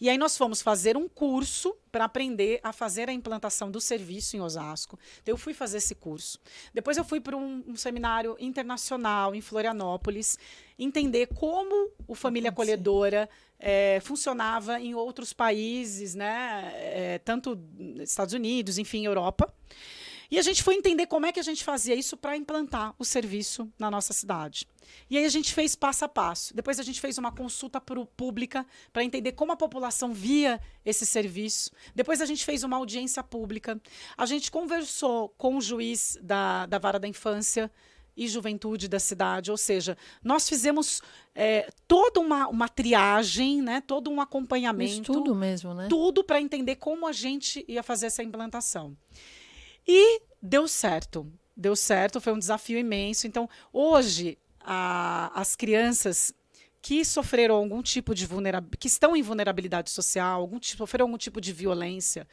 [SPEAKER 2] E aí nós fomos fazer um curso para aprender a fazer a implantação do serviço em Osasco. Eu fui fazer esse curso. Depois eu fui para um seminário internacional em Florianópolis, entender como o Família Acolhedora funcionava em outros países, né? Tanto Estados Unidos, enfim, Europa. E a gente foi entender como é que a gente fazia isso para implantar o serviço na nossa cidade. E aí a gente fez passo a passo. Depois a gente fez uma consulta pública para entender como a população via esse serviço. Depois a gente fez uma audiência pública. A gente conversou com o juiz da Vara da Infância e Juventude da cidade, ou seja, nós fizemos toda uma triagem, né, todo um acompanhamento.
[SPEAKER 1] Tudo mesmo, né?
[SPEAKER 2] Tudo para entender como a gente ia fazer essa implantação. E deu certo, foi um desafio imenso. Então, hoje, as crianças que sofreram algum tipo de que estão em vulnerabilidade social, sofreram algum tipo de violência,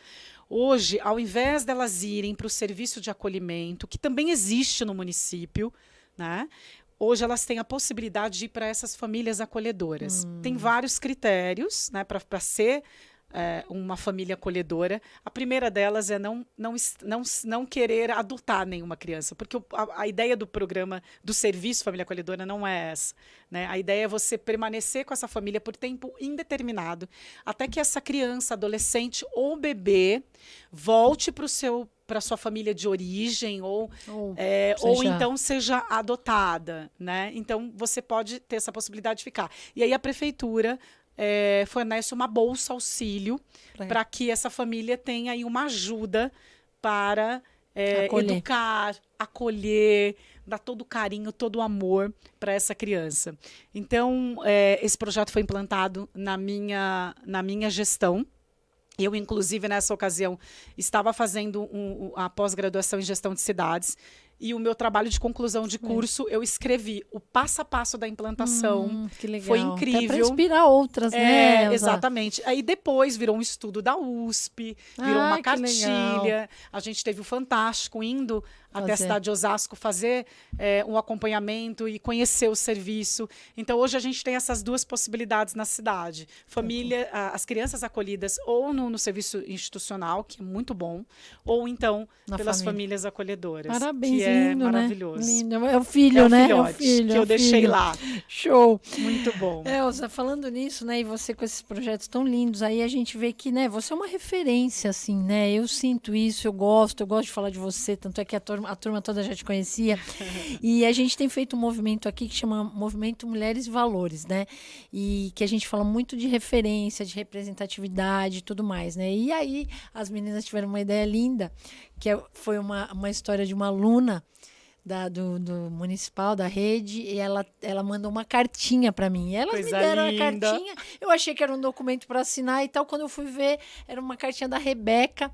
[SPEAKER 2] hoje, ao invés delas irem para o serviço de acolhimento, que também existe no município, né? Hoje elas têm a possibilidade de ir para essas famílias acolhedoras. Tem vários critérios, né, para ser uma família acolhedora. A primeira delas é não querer adotar nenhuma criança, porque a ideia do programa do Serviço Família Acolhedora não é essa, né? A ideia é você permanecer com essa família por tempo indeterminado, até que essa criança, adolescente ou bebê volte para sua família de origem ou então seja adotada, né? Então você pode ter essa possibilidade de ficar. E aí a prefeitura fornece uma bolsa auxílio para que essa família tenha aí uma ajuda para educar, acolher, dar todo o carinho, todo o amor para essa criança. Então, esse projeto foi implantado na minha gestão. Eu, inclusive, nessa ocasião, estava fazendo a pós-graduação em gestão de cidades. E o meu trabalho de conclusão de curso, eu escrevi o passo a passo da implantação.
[SPEAKER 1] Que legal.
[SPEAKER 2] Foi incrível.
[SPEAKER 1] Até para inspirar outras, né, Elza?
[SPEAKER 2] Exatamente. Aí depois virou um estudo da USP, virou uma cartilha. A gente teve o Fantástico indo até a cidade de Osasco fazer um acompanhamento e conhecer o serviço. Então, hoje a gente tem essas duas possibilidades na cidade. Família, as crianças acolhidas ou no serviço institucional, que é muito bom, ou então pelas famílias acolhedoras.
[SPEAKER 1] Parabéns,
[SPEAKER 2] que
[SPEAKER 1] lindo,
[SPEAKER 2] é maravilhoso.
[SPEAKER 1] Né? Lindo. É o filho, né?
[SPEAKER 2] É o filho, que eu deixei lá.
[SPEAKER 1] Show.
[SPEAKER 2] Muito bom.
[SPEAKER 1] Elza, falando nisso, né, e você com esses projetos tão lindos, aí a gente vê que, né, você é uma referência, assim, né? Eu sinto isso, eu gosto de falar de você, tanto é que a turma toda já te conhecia. E a gente tem feito um movimento aqui que chama Movimento Mulheres e Valores, né? E que a gente fala muito de referência, de representatividade e tudo mais, né? E aí as meninas tiveram uma ideia linda, que foi uma história de uma aluna do municipal, da rede, e ela mandou uma cartinha para mim. E elas me deram a cartinha, eu achei que era um documento para assinar e tal. Quando eu fui ver, era uma cartinha da Rebeca,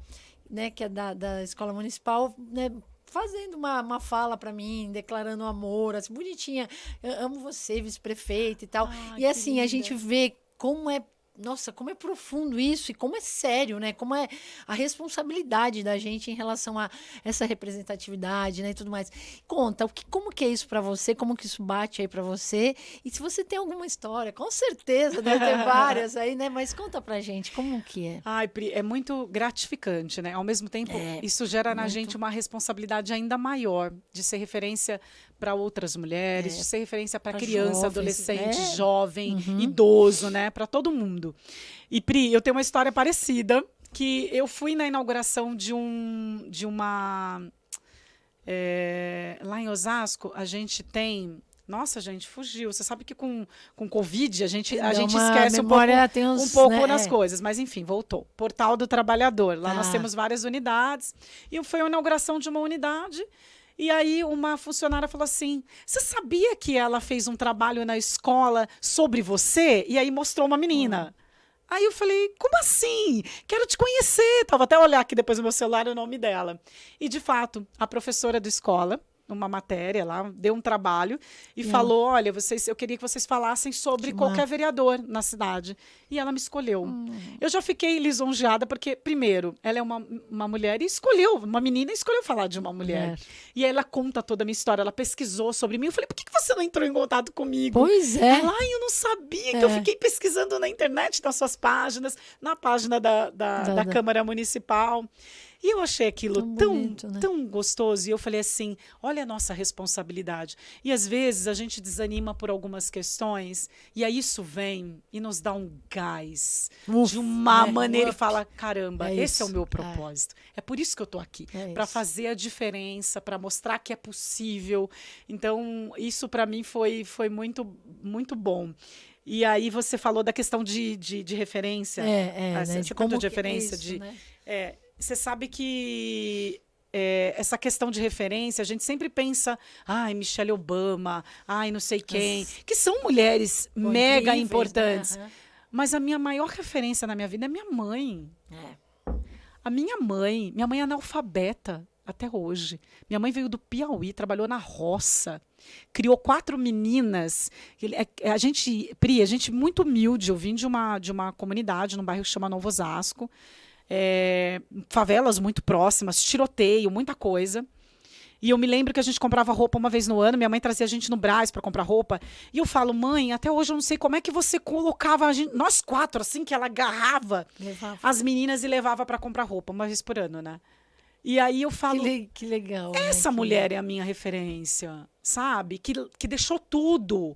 [SPEAKER 1] né, que é da escola municipal, né, fazendo uma fala para mim, declarando amor, assim, bonitinha. Eu amo você, vice-prefeita e tal. E assim, linda. A gente vê como é. Nossa, como é profundo isso e como é sério, né? Como é a responsabilidade da gente em relação a essa representatividade, né, e tudo mais. Conta, como que é isso para você? Como que isso bate aí para você? E se você tem alguma história, com certeza deve ter várias aí, né? Mas conta pra gente, como que é?
[SPEAKER 2] Ai, Pri, é muito gratificante, né? Ao mesmo tempo, isso gera na gente uma responsabilidade ainda maior de ser referência para outras mulheres, de ser referência para criança, jovens, adolescente, jovem, idoso, né? Para todo mundo. E, Pri, eu tenho uma história parecida, que eu fui na inauguração de uma... lá em Osasco, a gente tem... Nossa, gente, fugiu. Você sabe que com Covid a gente esquece um pouco nas coisas. Mas, enfim, voltou. Portal do Trabalhador. Lá nós temos várias unidades. E foi a inauguração de uma unidade. E aí uma funcionária falou assim, você sabia que ela fez um trabalho na escola sobre você? E aí mostrou uma menina. Aí eu falei, como assim? Quero te conhecer. Vou até olhar aqui depois no meu celular o nome dela. E, de fato, a professora da escola, numa matéria lá, deu um trabalho e falou, olha, eu queria que vocês falassem sobre qualquer vereador na cidade. E ela me escolheu. Eu já fiquei lisonjeada porque, primeiro, ela é uma mulher e uma menina escolheu falar de uma mulher. E aí ela conta toda a minha história, ela pesquisou sobre mim. Eu falei, por que você não entrou em contato comigo?
[SPEAKER 1] Pois é.
[SPEAKER 2] Ela, eu não sabia, que eu fiquei pesquisando na internet, nas suas páginas, na página da Câmara Municipal. E eu achei aquilo tão gostoso. E eu falei assim, olha a nossa responsabilidade. E às vezes a gente desanima por algumas questões. E aí isso vem e nos dá um gás. De uma maneira e fala, caramba, esse é o meu propósito. É por isso que eu estou aqui. Para fazer a diferença, para mostrar que é possível. Então, isso para mim foi muito, muito bom. E aí você falou da questão de referência.
[SPEAKER 1] Né?
[SPEAKER 2] De como de referência. Isso, né? Você sabe que essa questão de referência, a gente sempre pensa, Michelle Obama, não sei quem, que são mulheres mega importantes. Né? Mas a minha maior referência na minha vida é minha mãe. A minha mãe é analfabeta. até hoje. Minha mãe veio do Piauí, trabalhou na roça, criou 4 meninas. A gente, Pri, a gente muito humilde. Eu vim de uma comunidade, num bairro que chama Novo Osasco. Favelas muito próximas, tiroteio, muita coisa. E eu me lembro que a gente comprava roupa uma vez no ano, minha mãe trazia a gente no Brás para comprar roupa. E eu falo, mãe, até hoje eu não sei como é que você colocava nós 4, assim, que ela agarrava as meninas e levava para comprar roupa, uma vez por ano, né? E aí eu falo,
[SPEAKER 1] que legal.
[SPEAKER 2] essa
[SPEAKER 1] né?
[SPEAKER 2] mulher é a minha referência, sabe? Que deixou tudo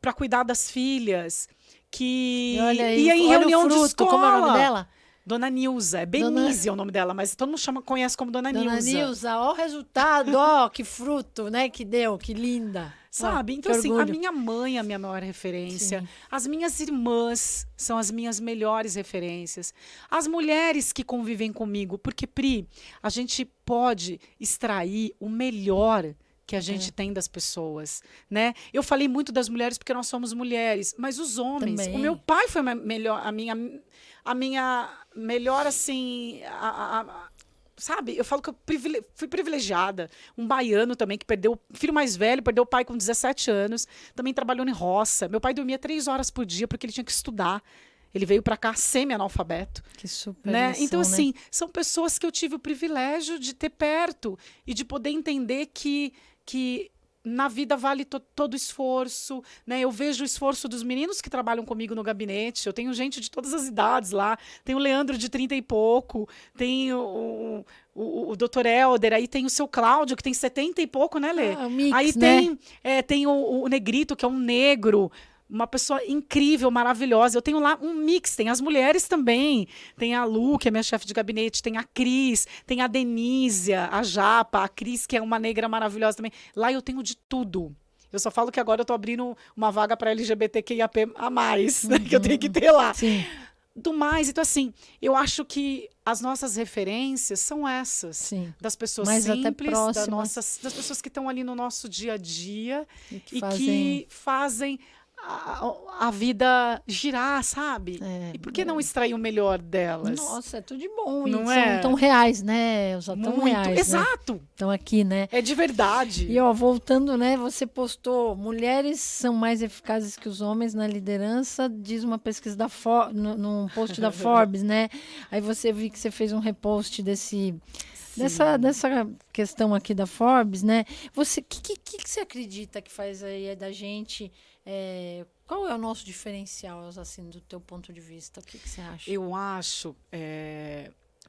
[SPEAKER 2] para cuidar das filhas, que
[SPEAKER 1] Olha aí,
[SPEAKER 2] ia em
[SPEAKER 1] olha
[SPEAKER 2] reunião
[SPEAKER 1] o fruto,
[SPEAKER 2] de escola.
[SPEAKER 1] como é o nome dela?
[SPEAKER 2] Dona Nilza, é Benise é o nome dela, mas todo mundo conhece como Dona Nilza.
[SPEAKER 1] Dona Nilza, ó o resultado, ó, que fruto, né, que deu, que linda.
[SPEAKER 2] Sabe?
[SPEAKER 1] Ué,
[SPEAKER 2] então, assim,
[SPEAKER 1] orgulho.
[SPEAKER 2] a minha mãe é a minha maior referência.
[SPEAKER 1] Sim.
[SPEAKER 2] As minhas irmãs são as minhas melhores referências. As mulheres que convivem comigo. Porque, Pri, a gente pode extrair o melhor que a gente tem das pessoas, né? Eu falei muito das mulheres porque nós somos mulheres, mas os homens...
[SPEAKER 1] Também.
[SPEAKER 2] O meu pai foi a minha melhor, assim... Sabe, eu falo que eu fui privilegiada. Um baiano também que perdeu, filho mais velho, perdeu o pai com 17 anos, também trabalhou em roça. Meu pai dormia 3 horas por dia porque ele tinha que estudar. Ele veio para cá semi-analfabeto.
[SPEAKER 1] Que super
[SPEAKER 2] né?
[SPEAKER 1] lição,
[SPEAKER 2] Então,
[SPEAKER 1] né?
[SPEAKER 2] assim, são pessoas que eu tive o privilégio de ter perto e de poder entender que na vida vale todo esforço, né? Eu vejo o esforço dos meninos que trabalham comigo no gabinete. Eu tenho gente de todas as idades lá. Tem o Leandro de 30 e pouco, tem o Dr. Helder, aí tem o seu Cláudio, que tem 70 e pouco, né, Lê?
[SPEAKER 1] O mix,
[SPEAKER 2] Aí
[SPEAKER 1] né?
[SPEAKER 2] tem o Negrito, que é um negro, uma pessoa incrível, maravilhosa. Eu tenho lá um mix, tem as mulheres também. Tem a Lu, que é minha chefe de gabinete, tem a Cris, tem a Denísia, a Japa, a Cris, que é uma negra maravilhosa também. Lá eu tenho de tudo. Eu só falo que agora eu tô abrindo uma vaga para LGBTQIAP a mais, né, que eu tenho que ter lá.
[SPEAKER 1] Sim.
[SPEAKER 2] Do mais, então assim, eu acho que as nossas referências são essas,
[SPEAKER 1] Sim.
[SPEAKER 2] das pessoas
[SPEAKER 1] Mas até
[SPEAKER 2] simples,
[SPEAKER 1] próximas.
[SPEAKER 2] das pessoas que estão ali no nosso dia a dia
[SPEAKER 1] E que
[SPEAKER 2] e
[SPEAKER 1] fazem-
[SPEAKER 2] que fazem a vida girar, sabe? E por que não extrair o melhor delas?
[SPEAKER 1] Nossa, é tudo de bom.
[SPEAKER 2] Não
[SPEAKER 1] e
[SPEAKER 2] é?
[SPEAKER 1] são tão reais, né? São tão
[SPEAKER 2] Muito,
[SPEAKER 1] reais, né?
[SPEAKER 2] exato.
[SPEAKER 1] Estão aqui, né?
[SPEAKER 2] É de verdade.
[SPEAKER 1] E ó, voltando, né? Você postou, mulheres são mais eficazes que os homens na liderança, diz uma pesquisa da num post da Forbes, né? Aí você viu que você fez um repost dessa questão aqui da Forbes, né? Você, que você acredita que faz aí da gente? Qual é o nosso diferencial, assim, do teu ponto de vista? O que você acha?
[SPEAKER 2] Eu acho,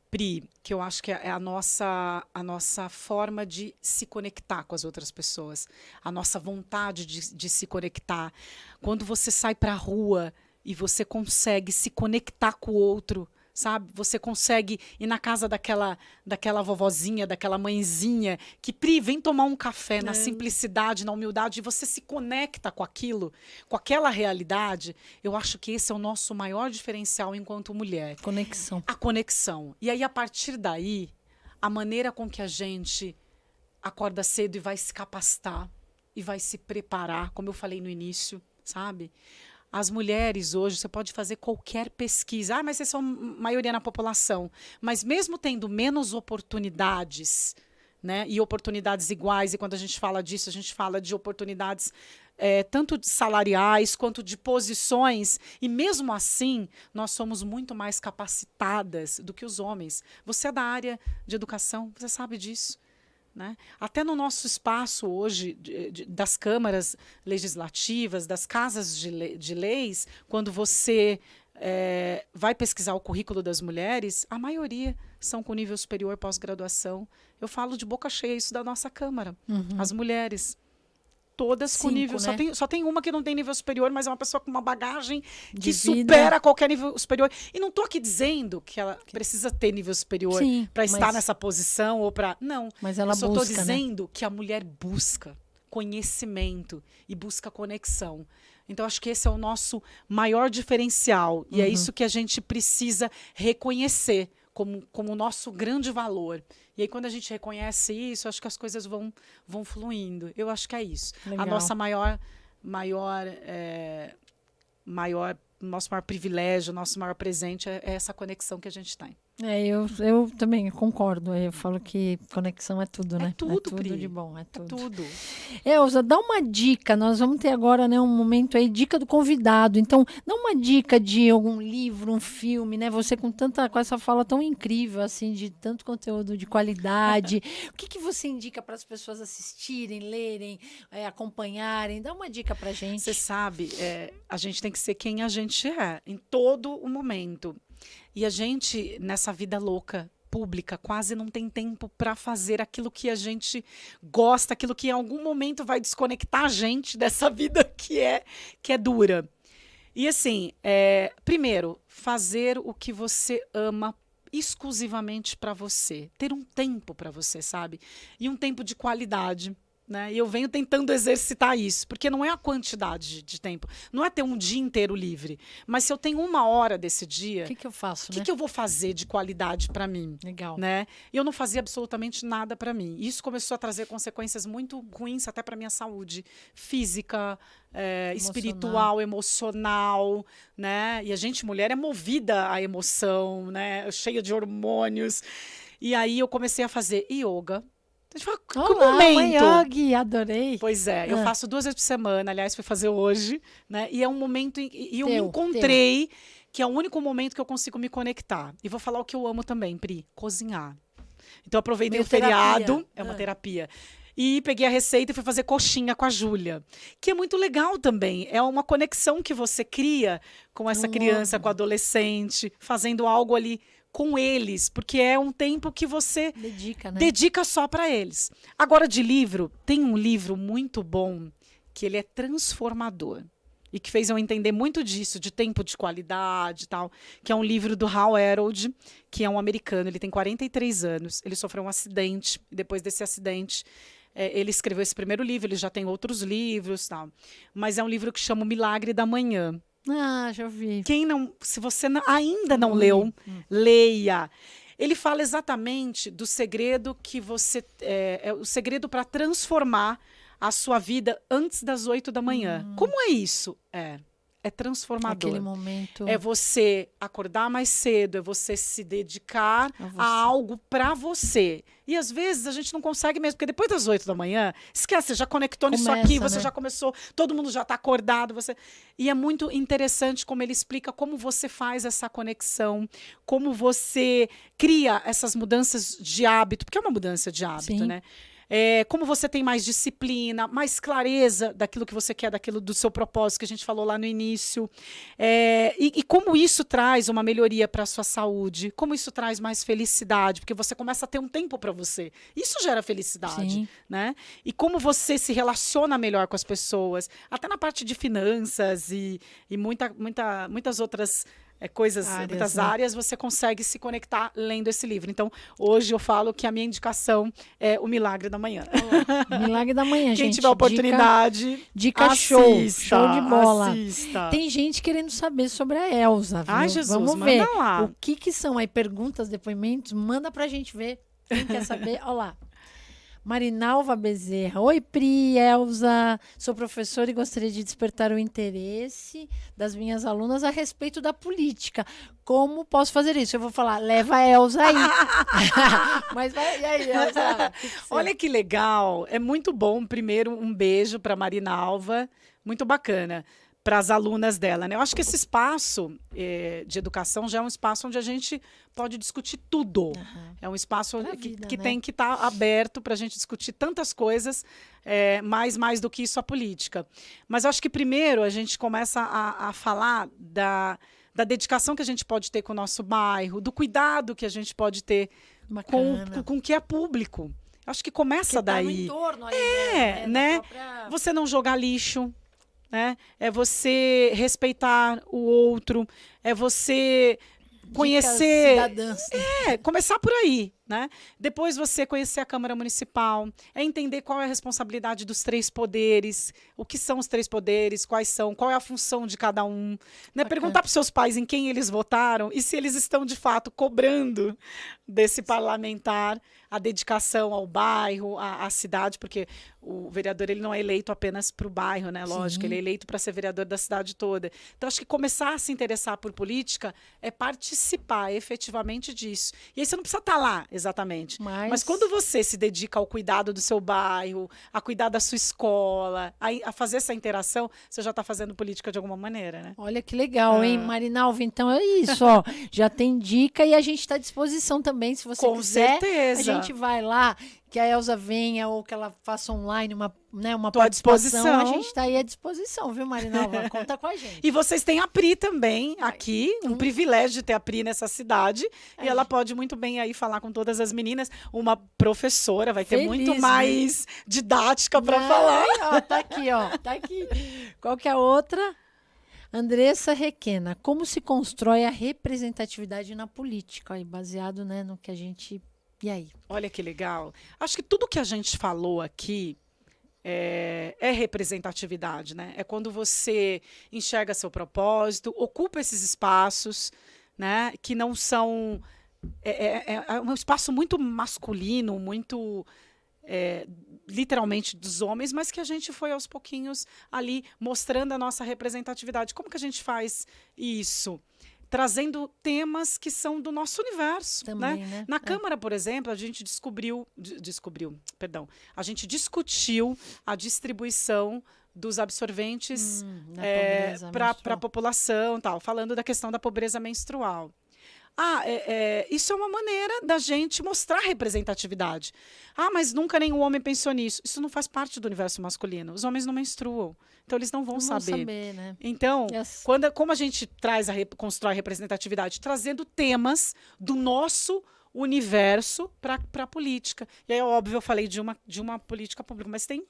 [SPEAKER 2] Pri, que eu acho que é a nossa forma de se conectar com as outras pessoas, a nossa vontade de se conectar. Quando você sai para a rua e você consegue se conectar com o outro, sabe? Você consegue ir na casa daquela vovozinha, daquela mãezinha, que, Pri, vem tomar um café na simplicidade, na humildade, e você se conecta com aquilo, com aquela realidade. Eu acho que esse é o nosso maior diferencial enquanto mulher.
[SPEAKER 1] Conexão.
[SPEAKER 2] A conexão. E aí, a partir daí, a maneira com que a gente acorda cedo e vai se capacitar e vai se preparar, como eu falei no início, sabe? As mulheres hoje, você pode fazer qualquer pesquisa. Mas vocês são maioria na população. Mas mesmo tendo menos oportunidades, né, e oportunidades iguais, e quando a gente fala disso, a gente fala de oportunidades tanto de salariais quanto de posições, e mesmo assim, nós somos muito mais capacitadas do que os homens. Você é da área de educação, você sabe disso. Né? Até no nosso espaço hoje, das câmaras legislativas, das casas de leis, quando você vai pesquisar o currículo das mulheres, a maioria são com nível superior pós-graduação. Eu falo de boca cheia isso da nossa Câmara. As mulheres, todas com
[SPEAKER 1] 5,
[SPEAKER 2] nível...
[SPEAKER 1] né?
[SPEAKER 2] Só tem uma que não tem nível superior, mas é uma pessoa com uma bagagem
[SPEAKER 1] De
[SPEAKER 2] que
[SPEAKER 1] vida.
[SPEAKER 2] supera qualquer nível superior. E não estou aqui dizendo que ela precisa ter nível superior para estar nessa posição ou para... Não,
[SPEAKER 1] Mas ela
[SPEAKER 2] eu só estou
[SPEAKER 1] busca,
[SPEAKER 2] dizendo que a mulher busca conhecimento e busca conexão. Então, acho que esse é o nosso maior diferencial. E é isso que a gente precisa reconhecer como o nosso grande valor. E aí, quando a gente reconhece isso, acho que as coisas vão fluindo. Eu acho que é isso.
[SPEAKER 1] Legal.
[SPEAKER 2] A nossa maior nosso maior privilégio, o nosso maior presente é essa conexão que a gente tem.
[SPEAKER 1] Eu também concordo. Eu falo que conexão é tudo, né?
[SPEAKER 2] Tudo,
[SPEAKER 1] é tudo
[SPEAKER 2] Pri.
[SPEAKER 1] de bom, é tudo.
[SPEAKER 2] É tudo.
[SPEAKER 1] Elza, dá uma dica. Nós vamos ter agora, né, um momento aí, dica do convidado. Então, dá uma dica de algum livro, um filme, né? Você com essa fala tão incrível, assim, de tanto conteúdo de qualidade. O que você indica para as pessoas assistirem, lerem, acompanharem? Dá uma dica pra gente.
[SPEAKER 2] Você sabe, a gente tem que ser quem a gente é, em todo o momento. E a gente, nessa vida louca, pública, quase não tem tempo para fazer aquilo que a gente gosta, aquilo que em algum momento vai desconectar a gente dessa vida que é dura. E assim, primeiro, fazer o que você ama exclusivamente para você. Ter um tempo para você, sabe? E um tempo de qualidade. Né? E eu venho tentando exercitar isso, porque não é a quantidade de tempo, não é ter um dia inteiro livre, mas se eu tenho 1 hora desse dia,
[SPEAKER 1] o que eu faço?
[SPEAKER 2] O que eu vou fazer de qualidade para mim?
[SPEAKER 1] Legal.
[SPEAKER 2] Né? E eu não fazia absolutamente nada para mim. Isso começou a trazer consequências muito ruins até para minha saúde física, espiritual, emocional, né? E a gente, mulher, é movida à emoção, né? Cheia de hormônios. E aí eu comecei a fazer yoga.
[SPEAKER 1] Yogi, adorei.
[SPEAKER 2] Pois é, eu faço 2 vezes por semana, aliás, fui fazer hoje, né? E é um momento e eu me encontrei que é o único momento que eu consigo me conectar. E vou falar o que eu amo também, Pri, cozinhar. Então eu aproveitei o feriado, é uma terapia. E peguei a receita e fui fazer coxinha com a Júlia, que é muito legal também. É uma conexão que você cria com essa criança, com o adolescente, fazendo algo ali com eles, porque é um tempo que você dedica só para eles. Agora, de livro, tem um livro muito bom que ele é transformador e que fez eu entender muito disso, de tempo de qualidade e tal, que é um livro do Hal Herold, que é um americano, ele tem 43 anos, ele sofreu um acidente, e depois desse acidente, ele escreveu esse primeiro livro, ele já tem outros livros, tal, mas é um livro que chama O Milagre da Manhã.
[SPEAKER 1] Ah, já vi.
[SPEAKER 2] Se você ainda não leu, leia. Ele fala exatamente do segredo que você... o segredo para transformar a sua vida antes das 8 da manhã. Como é isso? É transformador.
[SPEAKER 1] Aquele momento...
[SPEAKER 2] É você acordar mais cedo, é você se dedicar a algo para você. E às vezes a gente não consegue mesmo, porque depois das 8 da manhã, esquece, você já conectou nisso aqui, você já começou, todo mundo já está acordado. E é muito interessante como ele explica como você faz essa conexão, como você cria essas mudanças de hábito, porque é uma mudança de hábito, né? Como você tem mais disciplina, mais clareza daquilo que você quer, daquilo do seu propósito que a gente falou lá no início. E como isso traz uma melhoria para a sua saúde, como isso traz mais felicidade, porque você começa a ter um tempo para você. Isso gera felicidade, né? E como você se relaciona melhor com as pessoas, até na parte de finanças e muitas outras muitas áreas, você consegue se conectar lendo esse livro. Então, hoje eu falo que a minha indicação é O Milagre da Manhã.
[SPEAKER 1] Milagre da Manhã, gente.
[SPEAKER 2] Quem tiver oportunidade,
[SPEAKER 1] dica show de bola.
[SPEAKER 2] Assista.
[SPEAKER 1] Tem gente querendo saber sobre a Elza, viu?
[SPEAKER 2] Ai, Jesus,
[SPEAKER 1] vamos ver.
[SPEAKER 2] Manda lá.
[SPEAKER 1] O que são aí perguntas, depoimentos? Manda pra gente ver. Quem quer saber? Olha lá. Marinalva Bezerra. Oi, Pri, Elza. Sou professora e gostaria de despertar o interesse das minhas alunas a respeito da política. Como posso fazer isso? Eu vou falar, leva a Elza aí. Mas vai, e aí, Elza?
[SPEAKER 2] Olha que legal. É muito bom. Primeiro, um beijo para Marinalva. Muito bacana. Para as alunas dela, né? Eu acho que esse espaço de educação já é um espaço onde a gente pode discutir tudo. É um espaço que tem que estar aberto para a gente discutir tantas coisas, mais do que isso a política. Mas eu acho que primeiro a gente começa a falar da dedicação que a gente pode ter com o nosso bairro, do cuidado que a gente pode ter com o que é público. Eu acho que começa daí.
[SPEAKER 1] Tá no entorno ali,
[SPEAKER 2] né?
[SPEAKER 1] Própria...
[SPEAKER 2] Você não jogar lixo. É você respeitar o outro, é você conhecer,
[SPEAKER 1] cidadãs.
[SPEAKER 2] Começar por aí, né? Depois você conhecer a Câmara Municipal, entender qual é a responsabilidade dos 3 poderes, o que são os 3 poderes, quais são, qual é a função de cada um, né? Perguntar para os seus pais em quem eles votaram e se eles estão de fato cobrando desse parlamentar a dedicação ao bairro, à cidade, porque o vereador ele não é eleito apenas para o bairro, né? Lógico,
[SPEAKER 1] Sim.
[SPEAKER 2] ele é eleito para ser vereador da cidade toda. Então, acho que começar a se interessar por política é participar efetivamente disso. E aí você não precisa estar lá, exatamente. Mas quando você se dedica ao cuidado do seu bairro, a cuidar da sua escola, a fazer essa interação, você já está fazendo política de alguma maneira, né?
[SPEAKER 1] Olha que legal, hein, Marinalva? Então é isso, ó. Já tem dica e a gente está à disposição também, se você
[SPEAKER 2] Com
[SPEAKER 1] quiser.
[SPEAKER 2] certeza.
[SPEAKER 1] A gente vai lá, que a Elza venha ou que ela faça online uma
[SPEAKER 2] Tô à
[SPEAKER 1] participação.
[SPEAKER 2] disposição.
[SPEAKER 1] A gente está aí à disposição, viu, Marinalva? Conta com a gente.
[SPEAKER 2] E vocês têm a Pri também aqui, um privilégio de ter a Pri nessa cidade. E ela pode muito bem aí falar com todas as meninas. Uma professora vai ter muito mais didática para falar.
[SPEAKER 1] Ó, tá aqui, ó. Tá aqui. Qual que é a outra? Andressa Requena, como se constrói a representatividade na política? Aí, baseado, né, no que a gente... E aí?
[SPEAKER 2] Olha que legal. Acho que tudo que a gente falou aqui é representatividade, né? É quando você enxerga seu propósito, ocupa esses espaços, né, que não são... É um espaço muito masculino, muito... literalmente dos homens, mas que a gente foi aos pouquinhos ali mostrando a nossa representatividade. Como que a gente faz isso? Trazendo temas que são do nosso universo.
[SPEAKER 1] Também, né?
[SPEAKER 2] Na Câmara, por exemplo, a gente a gente discutiu a distribuição dos absorventes para a população, tal, falando da questão da pobreza menstrual. Isso é uma maneira da gente mostrar representatividade. Mas nunca nenhum homem pensou nisso. Isso não faz parte do universo masculino. Os homens não menstruam. Então, eles não vão saber.
[SPEAKER 1] Né?
[SPEAKER 2] Então, como a gente constrói representatividade? Trazendo temas do nosso universo para a política. E aí, óbvio, eu falei de uma política pública, mas tem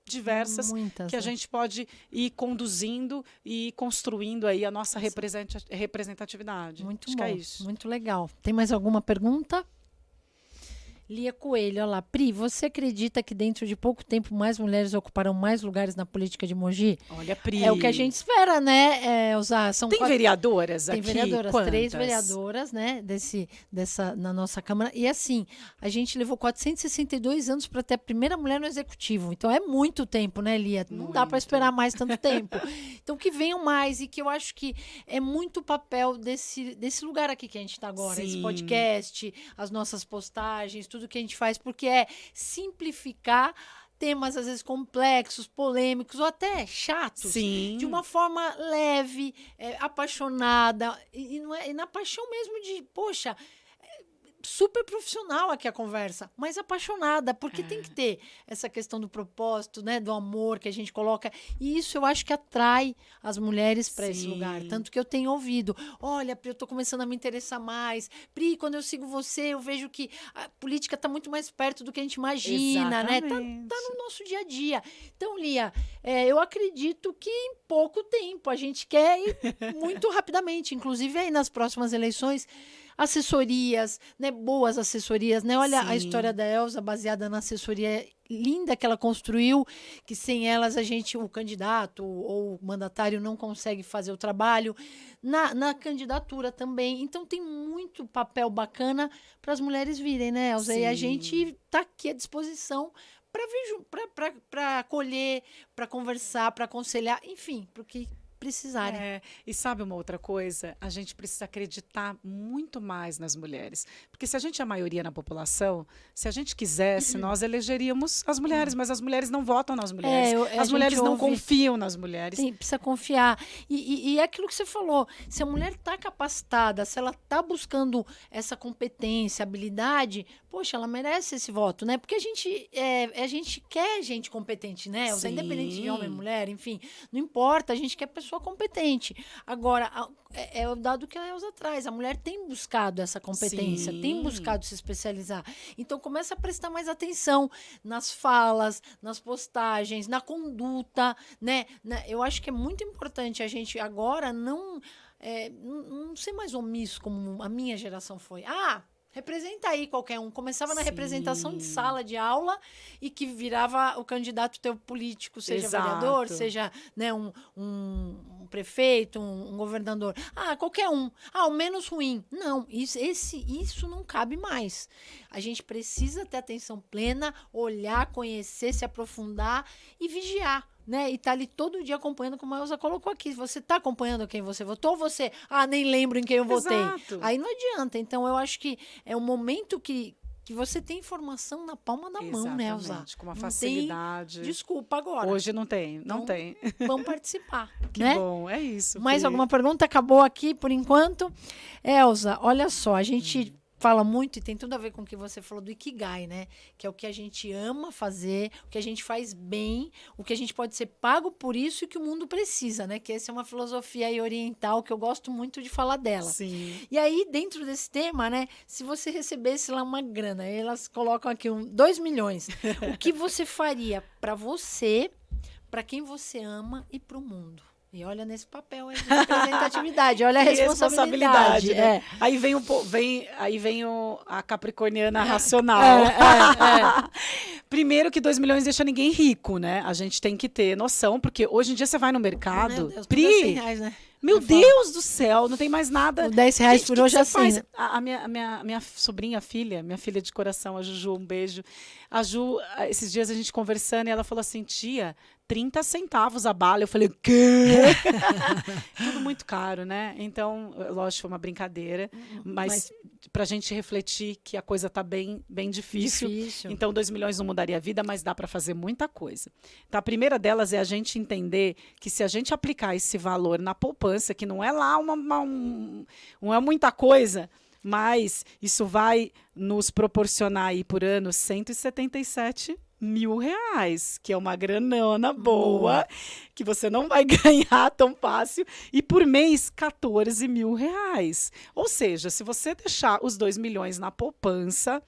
[SPEAKER 2] diversas
[SPEAKER 1] muitas,
[SPEAKER 2] que a gente pode ir conduzindo e construindo aí a nossa representatividade.
[SPEAKER 1] Muito
[SPEAKER 2] Acho
[SPEAKER 1] bom,
[SPEAKER 2] que é isso.
[SPEAKER 1] muito legal. Tem mais alguma pergunta? Lia Coelho, olha lá. Pri, você acredita que dentro de pouco tempo mais mulheres ocuparão mais lugares na política de Mogi?
[SPEAKER 2] Olha, Pri.
[SPEAKER 1] É o que a gente espera, né?
[SPEAKER 2] Tem vereadoras aqui?
[SPEAKER 1] Tem vereadoras,
[SPEAKER 2] Quantas?
[SPEAKER 1] 3 vereadoras, né? Na nossa Câmara. E assim, a gente levou 462 anos para ter a primeira mulher no executivo. Então é muito tempo, né, Lia? Não dá para esperar mais tanto tempo. Então que venham mais e que eu acho que é muito papel desse lugar aqui que a gente está agora.
[SPEAKER 2] Sim.
[SPEAKER 1] Esse podcast, as nossas postagens, tudo que a gente faz, porque é simplificar temas às vezes complexos, polêmicos ou até chatos,
[SPEAKER 2] Sim.
[SPEAKER 1] de uma forma leve, apaixonada e na paixão mesmo de, poxa, super profissional aqui a conversa, mas apaixonada, porque tem que ter essa questão do propósito, né, do amor que a gente coloca, e isso eu acho que atrai as mulheres para esse lugar, tanto que eu tenho ouvido, olha, Pri, eu tô começando a me interessar mais, Pri, quando eu sigo você, eu vejo que a política tá muito mais perto do que a gente imagina,
[SPEAKER 2] exatamente,
[SPEAKER 1] né, tá no nosso dia a dia. Então, Lia, eu acredito que em pouco tempo a gente quer ir muito rapidamente, inclusive aí nas próximas eleições, assessorias, né, boas assessorias, né? Olha a história da Elza baseada na assessoria linda que ela construiu, que sem elas o candidato ou o mandatário não consegue fazer o trabalho, na candidatura também. Então tem muito papel bacana para as mulheres virem, né, Elza? E a gente está aqui à disposição para acolher, para conversar, para aconselhar, enfim, porque precisarem.
[SPEAKER 2] E sabe uma outra coisa? A gente precisa acreditar muito mais nas mulheres. Porque se a gente é a maioria na população, se a gente quisesse, nós elegeríamos as mulheres, mas as mulheres não votam nas mulheres. As mulheres não confiam nas mulheres.
[SPEAKER 1] Precisa confiar. E é aquilo que você falou, se a mulher está capacitada, se ela está buscando essa competência, habilidade, poxa, ela merece esse voto, né? Porque a gente quer gente competente, né? Independente de homem, mulher, enfim, não importa, a gente quer pessoa competente. Agora, é o dado que a Elza traz. A mulher tem buscado essa competência, tem buscado se especializar. Então, começa a prestar mais atenção nas falas, nas postagens, na conduta, né? Eu acho que é muito importante a gente agora não ser mais omisso como a minha geração foi. Representa aí qualquer um. Começava na
[SPEAKER 2] Sim.
[SPEAKER 1] representação de sala de aula e que virava o candidato teu político, seja
[SPEAKER 2] Exato.
[SPEAKER 1] vereador, seja, né, um prefeito, um governador. Ah, qualquer um. Ah, o menos ruim. Não, isso não cabe mais. A gente precisa ter atenção plena, olhar, conhecer, se aprofundar e vigiar. Né? E tá ali todo dia acompanhando, como a Elza colocou aqui. Você tá acompanhando quem você votou ou você, nem lembro em quem eu votei.
[SPEAKER 2] Exato.
[SPEAKER 1] Aí não adianta. Então, eu acho que é um momento que você tem informação na palma da mão, né, Elza?
[SPEAKER 2] Exatamente, com uma
[SPEAKER 1] Não
[SPEAKER 2] facilidade.
[SPEAKER 1] tem desculpa agora.
[SPEAKER 2] Hoje não tem, não
[SPEAKER 1] Então,
[SPEAKER 2] tem.
[SPEAKER 1] Vamos participar,
[SPEAKER 2] Que
[SPEAKER 1] né?
[SPEAKER 2] bom, é isso.
[SPEAKER 1] Mais
[SPEAKER 2] Pri.
[SPEAKER 1] alguma pergunta? Acabou aqui por enquanto. Elza, olha só, a gente fala muito e tem tudo a ver com o que você falou do Ikigai, né? Que é o que a gente ama fazer, o que a gente faz bem, o que a gente pode ser pago por isso e que o mundo precisa, né? Que essa é uma filosofia aí oriental que eu gosto muito de falar dela.
[SPEAKER 2] Sim.
[SPEAKER 1] E aí, dentro desse tema, né? Se você recebesse lá uma grana, elas colocam aqui 2 milhões. O que você faria para você, para quem você ama e para o mundo? E olha nesse papel aí de representatividade, olha a responsabilidade.
[SPEAKER 2] Né? Aí vem a capricorniana racional. Primeiro que 2 milhões deixa ninguém rico, né? A gente tem que ter noção, porque hoje em dia você vai no mercado...
[SPEAKER 1] Meu Deus,
[SPEAKER 2] Pri,
[SPEAKER 1] 100 reais, né?
[SPEAKER 2] meu Deus do céu, não tem mais nada.
[SPEAKER 1] 10 reais
[SPEAKER 2] Gente,
[SPEAKER 1] por
[SPEAKER 2] que
[SPEAKER 1] hoje
[SPEAKER 2] você
[SPEAKER 1] assim.
[SPEAKER 2] faz?
[SPEAKER 1] Né?
[SPEAKER 2] A minha sobrinha, minha filha de coração, a Juju, um beijo. A Ju, esses dias a gente conversando, e ela falou assim, tia, 30 centavos a bala. Eu falei, o quê? Tudo muito caro, né? Então, lógico, foi uma brincadeira, mas pra gente refletir que a coisa tá bem difícil. Então, 2 milhões não mudaria a vida, mas dá para fazer muita coisa. Então, a primeira delas é a gente entender que se a gente aplicar esse valor na poupança, que não é lá não é muita coisa, mas isso vai nos proporcionar aí por ano R$177 mil, que é uma granona boa, que você não vai ganhar tão fácil, e por mês R$14 mil. Ou seja, se você deixar os 2 milhões na poupança,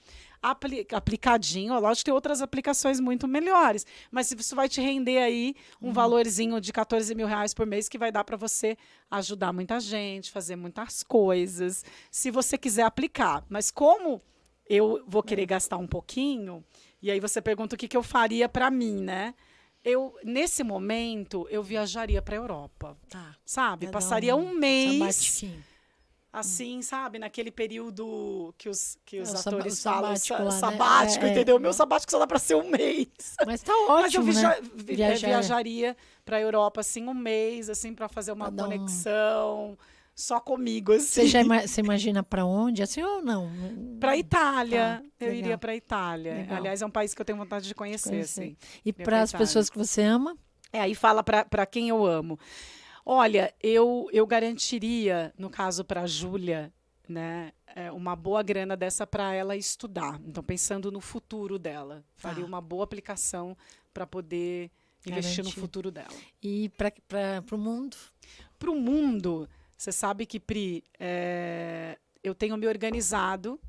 [SPEAKER 2] aplicadinho, lógico que tem outras aplicações muito melhores, mas isso vai te render aí um valorzinho de R$14 mil por mês que vai dar para você ajudar muita gente, fazer muitas coisas, se você quiser aplicar. Mas como eu vou querer gastar um pouquinho, e aí você pergunta o que eu faria para mim, né? Nesse momento, eu viajaria para a Europa, sabe? Passaria um mês...
[SPEAKER 1] Sabatiquinho.
[SPEAKER 2] Assim, sabe? Naquele período que os atores
[SPEAKER 1] falam,
[SPEAKER 2] sabático, entendeu? Meu sabático só dá para ser um mês.
[SPEAKER 1] Mas tá ótimo,
[SPEAKER 2] mas eu
[SPEAKER 1] né?
[SPEAKER 2] viajaria para a Europa, assim, um mês, assim, para fazer uma conexão só comigo, assim.
[SPEAKER 1] Você imagina para onde, assim, ou não?
[SPEAKER 2] Para Itália.
[SPEAKER 1] Tá,
[SPEAKER 2] eu iria para Itália.
[SPEAKER 1] Legal.
[SPEAKER 2] Aliás, é um país que eu tenho vontade de conhecer. Assim.
[SPEAKER 1] E para as pessoas que você ama?
[SPEAKER 2] Aí fala para quem eu amo. Olha, eu garantiria, no caso para a Júlia, né, uma boa grana dessa para ela estudar. Então, pensando no futuro dela, faria uma boa aplicação para poder investir no futuro dela.
[SPEAKER 1] E para o mundo?
[SPEAKER 2] Para o mundo, você sabe que, Pri, eu tenho me organizado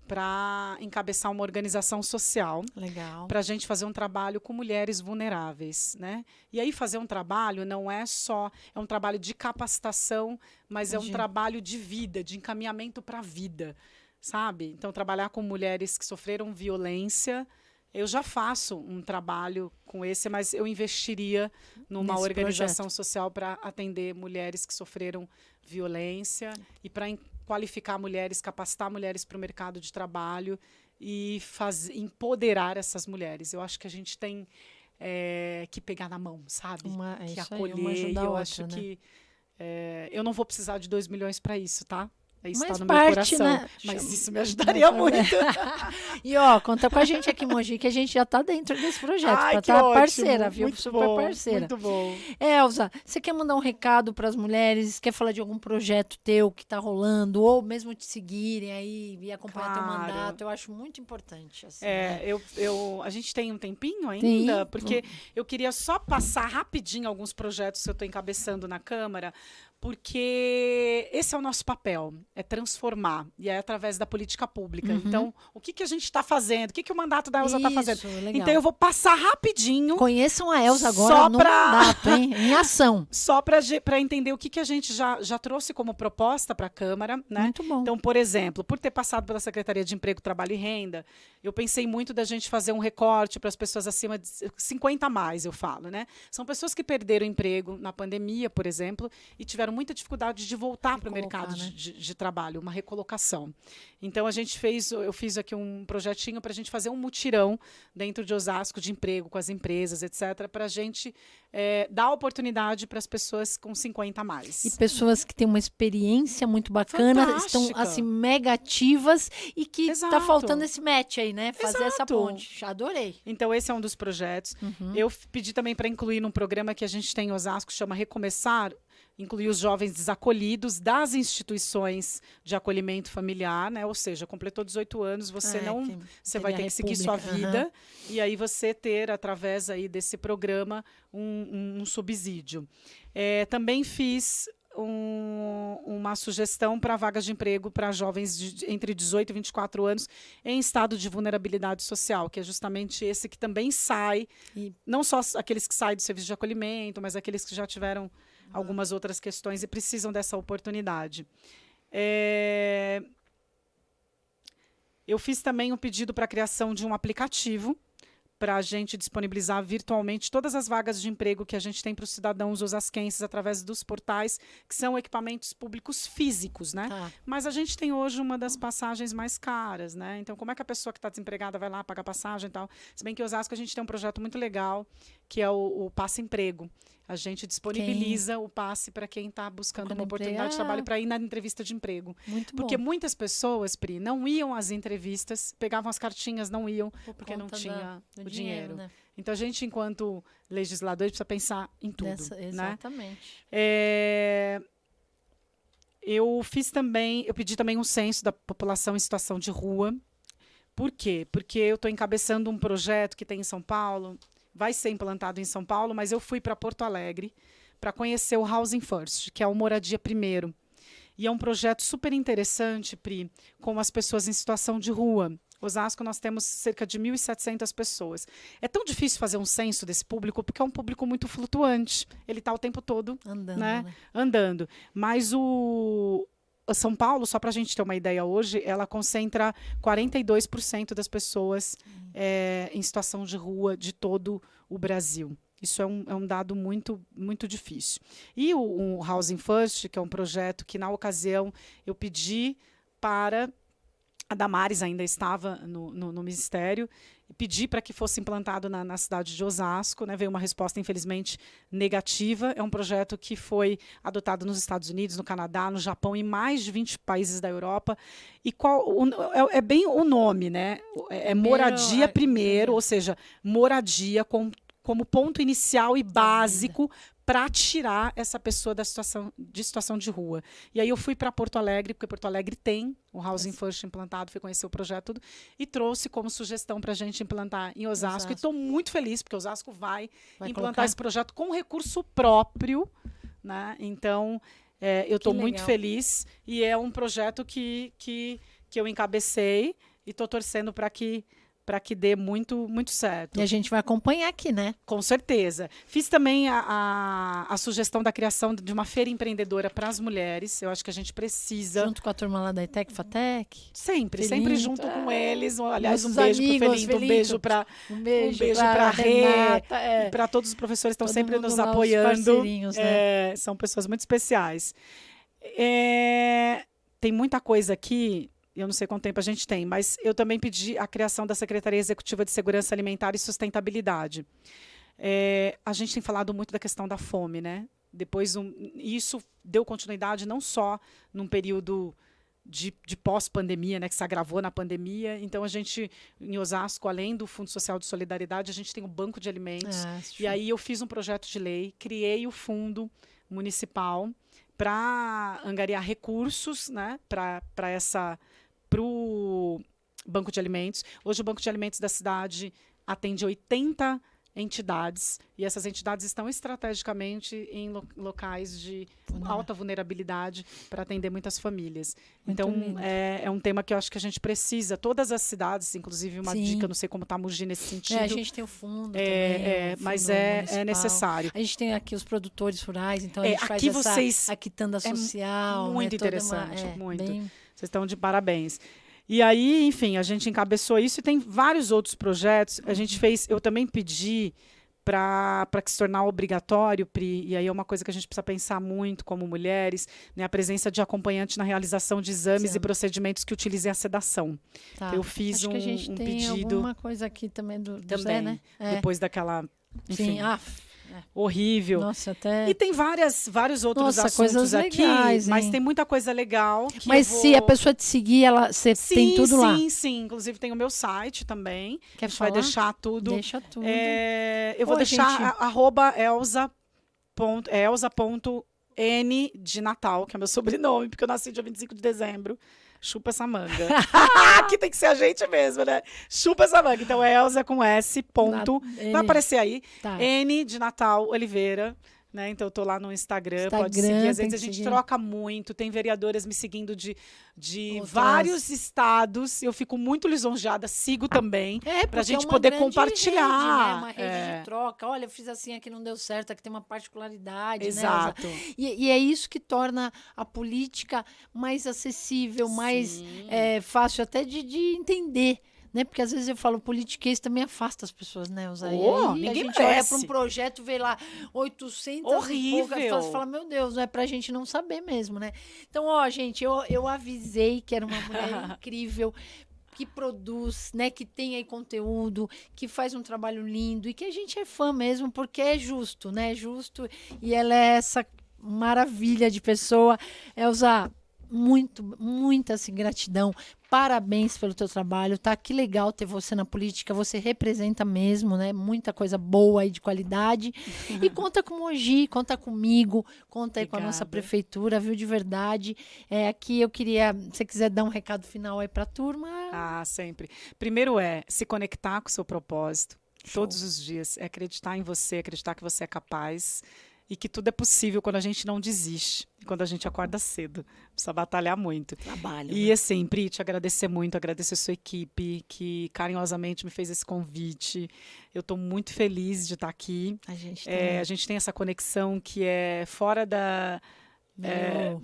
[SPEAKER 2] para encabeçar uma organização social.
[SPEAKER 1] Legal.
[SPEAKER 2] Para a gente fazer um trabalho com mulheres vulneráveis, né? E aí fazer um trabalho não é só... É um trabalho de capacitação, mas é um trabalho de vida, de encaminhamento para a vida, sabe? Então, trabalhar com mulheres que sofreram violência... Eu já faço um trabalho com esse, mas eu investiria numa organização social para atender mulheres que sofreram violência e para qualificar mulheres, capacitar mulheres para o mercado de trabalho e empoderar essas mulheres. Eu acho que a gente tem que pegar na mão, sabe? Que acolher.
[SPEAKER 1] Uma ajuda
[SPEAKER 2] eu
[SPEAKER 1] outra,
[SPEAKER 2] acho
[SPEAKER 1] né?
[SPEAKER 2] que eu não vou precisar de 2 milhões para isso, tá? Isso está no meu
[SPEAKER 1] parte,
[SPEAKER 2] coração.
[SPEAKER 1] né?
[SPEAKER 2] Mas isso me ajudaria muito.
[SPEAKER 1] E conta com a gente aqui, Mogi, que a gente já está dentro desse projeto.
[SPEAKER 2] Ai,
[SPEAKER 1] tá
[SPEAKER 2] ótimo.
[SPEAKER 1] Parceira, viu?
[SPEAKER 2] Muito
[SPEAKER 1] Super
[SPEAKER 2] bom,
[SPEAKER 1] parceira.
[SPEAKER 2] Muito bom.
[SPEAKER 1] Elza, você quer mandar um recado para as mulheres? Quer falar de algum projeto teu que está rolando? Ou mesmo te seguirem aí e acompanhar teu mandato? Eu acho muito importante. Assim, né?
[SPEAKER 2] A gente tem um tempinho ainda?
[SPEAKER 1] Sim.
[SPEAKER 2] Porque eu queria só passar rapidinho alguns projetos que eu estou encabeçando na Câmara, porque esse é o nosso papel, é transformar, e é através da política pública. Então, o que a gente está fazendo? O que o mandato da Elza está fazendo?
[SPEAKER 1] Legal.
[SPEAKER 2] Então, eu vou passar rapidinho.
[SPEAKER 1] Conheçam a Elza agora
[SPEAKER 2] Só
[SPEAKER 1] no
[SPEAKER 2] pra-
[SPEAKER 1] mandato, hein? Em ação.
[SPEAKER 2] Só para entender o que a gente já trouxe como proposta para a Câmara, né?
[SPEAKER 1] Muito bom.
[SPEAKER 2] Então, por exemplo, por ter passado pela Secretaria de Emprego, Trabalho e Renda, eu pensei muito da gente fazer um recorte para as pessoas acima de 50 a mais, eu falo, né? São pessoas que perderam emprego na pandemia, por exemplo, e tiveram muita dificuldade de voltar para o mercado
[SPEAKER 1] né?
[SPEAKER 2] de trabalho, uma recolocação. Então, eu fiz aqui um projetinho para a gente fazer um mutirão dentro de Osasco de emprego com as empresas, etc., para a gente dar oportunidade para as pessoas com 50 a mais.
[SPEAKER 1] E pessoas que têm uma experiência muito bacana,
[SPEAKER 2] Fantástica.
[SPEAKER 1] estão assim mega ativas e que está
[SPEAKER 2] Exato.
[SPEAKER 1] faltando esse match aí, né? Fazer essa
[SPEAKER 2] Exato.
[SPEAKER 1] ponte. Adorei.
[SPEAKER 2] Então, esse é um dos projetos. Eu pedi também para incluir num programa que a gente tem em Osasco, chama Recomeçar, incluir os jovens desacolhidos das instituições de acolhimento familiar, né? Ou seja, completou 18 anos, você vai ter que seguir sua vida e aí você ter, através aí desse programa, um subsídio. Também fiz uma sugestão para vagas de emprego para jovens entre 18 e 24 anos em estado de vulnerabilidade social, que é justamente esse que também sai, não só aqueles que saem do serviço de acolhimento, mas aqueles que já tiveram algumas outras questões e precisam dessa oportunidade. Eu fiz também um pedido para a criação de um aplicativo para a gente disponibilizar virtualmente todas as vagas de emprego que a gente tem para os cidadãos osasquenses através dos portais, que são equipamentos públicos físicos, né? Mas a gente tem hoje uma das passagens mais caras, né? Então, como é que a pessoa que está desempregada vai lá pagar passagem e tal? Se bem que em Osasco a gente tem um projeto muito legal, que é o Passe Emprego. A gente disponibiliza o passe para quem está buscando uma oportunidade de trabalho para ir na entrevista de emprego. Porque muitas pessoas, Pri, não iam às entrevistas, pegavam as cartinhas, não iam, porque não tinha o dinheiro. Né? Então, a gente, enquanto legislador, precisa pensar em tudo.
[SPEAKER 1] Exatamente.
[SPEAKER 2] Né? Eu pedi também um censo da população em situação de rua. Por quê? Porque eu estou encabeçando um projeto que tem em São Paulo, vai ser implantado em São Paulo, mas eu fui para Porto Alegre para conhecer o Housing First, que é o Moradia Primeiro. E é um projeto super interessante, Pri, com as pessoas em situação de rua. Osasco, nós temos cerca de 1.700 pessoas. É tão difícil fazer um censo desse público, porque é um público muito flutuante. Ele está o tempo todo andando. Mas São Paulo, só para a gente ter uma ideia hoje, ela concentra 42% das pessoas em situação de rua de todo o Brasil. Isso é um dado muito, muito difícil. E o Housing First, que é um projeto que, na ocasião, eu pedi para... A Damares ainda estava no Ministério, pedi para que fosse implantado na cidade de Osasco, né? Veio uma resposta, infelizmente, negativa. É um projeto que foi adotado nos Estados Unidos, no Canadá, no Japão e mais de 20 países da Europa. E é bem o nome, né? Moradia primeiro, ou seja, moradia como ponto inicial e básico para tirar essa pessoa da situação de rua. E aí eu fui para Porto Alegre, porque Porto Alegre tem o Housing First implantado, fui conhecer o projeto tudo, e trouxe como sugestão para a gente implantar em Osasco. E estou muito feliz, porque Osasco vai implantar esse projeto com recurso próprio. Né? Então, eu estou muito feliz. E é um projeto que eu encabecei e estou torcendo para que dê muito, muito certo.
[SPEAKER 1] E a gente vai acompanhar aqui, né?
[SPEAKER 2] Com certeza. Fiz também a sugestão da criação de uma feira empreendedora para as mulheres. Eu acho que a gente precisa...
[SPEAKER 1] Junto com a turma lá da ETEC, FATEC?
[SPEAKER 2] Sempre junto com eles. Aliás, um
[SPEAKER 1] beijo
[SPEAKER 2] para o Felinto, um beijo para a Rê, e para todos os professores que estão sempre nos apoiando. Né? São pessoas muito especiais. Tem muita coisa aqui... Eu não sei quanto tempo a gente tem, mas eu também pedi a criação da Secretaria Executiva de Segurança Alimentar e Sustentabilidade. A gente tem falado muito da questão da fome, né? Isso deu continuidade não só num período de pós-pandemia, né, que se agravou na pandemia. Então, a gente, em Osasco, além do Fundo Social de Solidariedade, a gente tem o Banco de Alimentos. E aí eu fiz um projeto de lei, criei o Fundo Municipal para angariar recursos, né, para o Banco de Alimentos. Hoje, o Banco de Alimentos da cidade atende 80 entidades, e essas entidades estão estrategicamente em locais de alta vulnerabilidade para atender muitas famílias. Então, é um tema que eu acho que a gente precisa, todas as cidades, inclusive uma dica, não sei como está Mogi nesse sentido.
[SPEAKER 1] A gente tem o fundo também.
[SPEAKER 2] Mas é necessário.
[SPEAKER 1] A gente tem aqui os produtores rurais, então a gente faz essa quitanda social.
[SPEAKER 2] Muito interessante, muito. Vocês estão de parabéns. E aí, enfim, a gente encabeçou isso e tem vários outros projetos. A gente fez, eu também pedi para que se tornar obrigatório, Pri, e aí é uma coisa que a gente precisa pensar muito como mulheres, né, a presença de acompanhante na realização de exames e procedimentos que utilizem a sedação. Eu fiz
[SPEAKER 1] Acho que a gente tem
[SPEAKER 2] pedido.
[SPEAKER 1] Alguma coisa aqui também do Zé, né?
[SPEAKER 2] Depois daquela. Enfim,
[SPEAKER 1] Sim,
[SPEAKER 2] horrível.
[SPEAKER 1] Nossa, até...
[SPEAKER 2] E tem vários outros assuntos aqui,
[SPEAKER 1] legais,
[SPEAKER 2] mas tem muita coisa legal.
[SPEAKER 1] Mas se a pessoa te seguir, você tem tudo lá?
[SPEAKER 2] Sim. Inclusive tem o meu site também.
[SPEAKER 1] Quer
[SPEAKER 2] a gente
[SPEAKER 1] falar?
[SPEAKER 2] vai deixar tudo.
[SPEAKER 1] Deixa tudo.
[SPEAKER 2] Eu vou deixar @elza.n de Natal, que é meu sobrenome, porque eu nasci dia 25 de dezembro. Chupa essa manga. Aqui tem que ser a gente mesmo, né? Chupa essa manga. Então, Elza com S. Vai aparecer aí.
[SPEAKER 1] Tá.
[SPEAKER 2] N de Natal Oliveira. Né? Então, eu tô lá no Instagram, pode seguir. Às vezes a gente troca muito. Tem vereadoras me seguindo de vários estados. Eu fico muito lisonjeada. Sigo também. Pra gente poder compartilhar.
[SPEAKER 1] Rede, né? Uma rede de troca. Olha, eu fiz assim, aqui não deu certo, aqui tem uma particularidade.
[SPEAKER 2] Exato.
[SPEAKER 1] Né, e é isso que torna a política mais acessível, mais fácil até de entender. Né? Porque às vezes eu falo, politiquês também afasta as pessoas, né, Elza?
[SPEAKER 2] Ninguém
[SPEAKER 1] a gente
[SPEAKER 2] merece.
[SPEAKER 1] olha para um projeto, vê lá 800
[SPEAKER 2] horrível.
[SPEAKER 1] Pessoas, fala, meu Deus, é pra gente não saber mesmo, né? Então, ó, gente, eu avisei que era uma mulher incrível, que produz, né, que tem aí conteúdo, que faz um trabalho lindo e que a gente é fã mesmo, porque é justo, né? É justo. E ela é essa maravilha de pessoa. Elza, muita assim, gratidão. Parabéns pelo teu trabalho, tá? Que legal ter você na política, você representa mesmo, né? Muita coisa boa e de qualidade. E conta com o Mogi, conta comigo, conta aí com a nossa prefeitura, viu? De verdade. Aqui eu queria, se você quiser dar um recado final aí pra turma.
[SPEAKER 2] Sempre. Primeiro se conectar com o seu propósito. Todos os dias. É acreditar em você, acreditar que você é capaz. E que tudo é possível quando a gente não desiste. Quando a gente acorda cedo. Precisa batalhar muito.
[SPEAKER 1] Trabalho.
[SPEAKER 2] E assim, Pri, te agradecer muito, agradecer a sua equipe, que carinhosamente me fez esse convite. Eu estou muito feliz de estar aqui. A gente tem essa conexão que é fora da...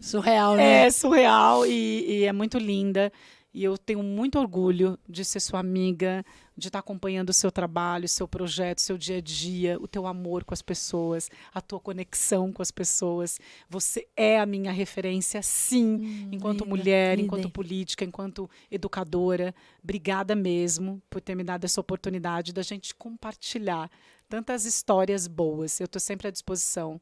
[SPEAKER 1] surreal, né?
[SPEAKER 2] É surreal e é muito linda. E eu tenho muito orgulho de ser sua amiga, de estar acompanhando o seu trabalho, o seu projeto, o seu dia a dia, o teu amor com as pessoas, a tua conexão com as pessoas. Você é a minha referência, sim, enquanto mulher, enquanto política, enquanto educadora. Obrigada mesmo por ter me dado essa oportunidade da gente compartilhar tantas histórias boas. Eu estou sempre à disposição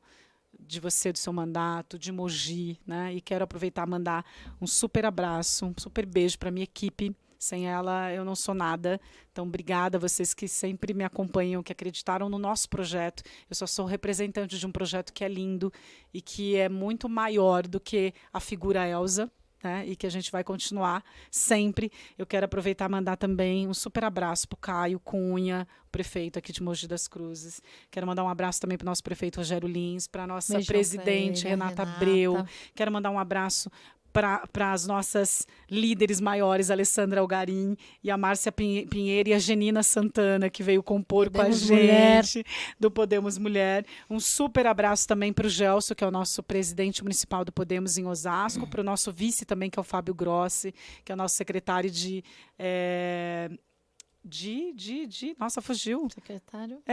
[SPEAKER 2] de você, do seu mandato, de Mogi, né? E quero aproveitar e mandar um super abraço, um super beijo para minha equipe. Sem ela, eu não sou nada. Então, obrigada a vocês que sempre me acompanham, que acreditaram no nosso projeto. Eu só sou representante de um projeto que é lindo e que é muito maior do que a figura Elza. Né, e que a gente vai continuar sempre. Eu quero aproveitar e mandar também um super abraço para o Caio Cunha, o prefeito aqui de Mogi das Cruzes. Quero mandar um abraço também para o nosso prefeito Rogério Lins, para a nossa presidente Renata Abreu. Quero mandar um abraço para as nossas líderes maiores, Alessandra Algarim e a Márcia Pinheiro e a Genina Santana, que veio compor com a gente do Podemos Mulher. Um super abraço também para o Gelson, que é o nosso presidente municipal do Podemos em Osasco, para o nosso vice também, que é o Fábio Grossi, que é o nosso secretário nossa, fugiu.
[SPEAKER 1] Secretário?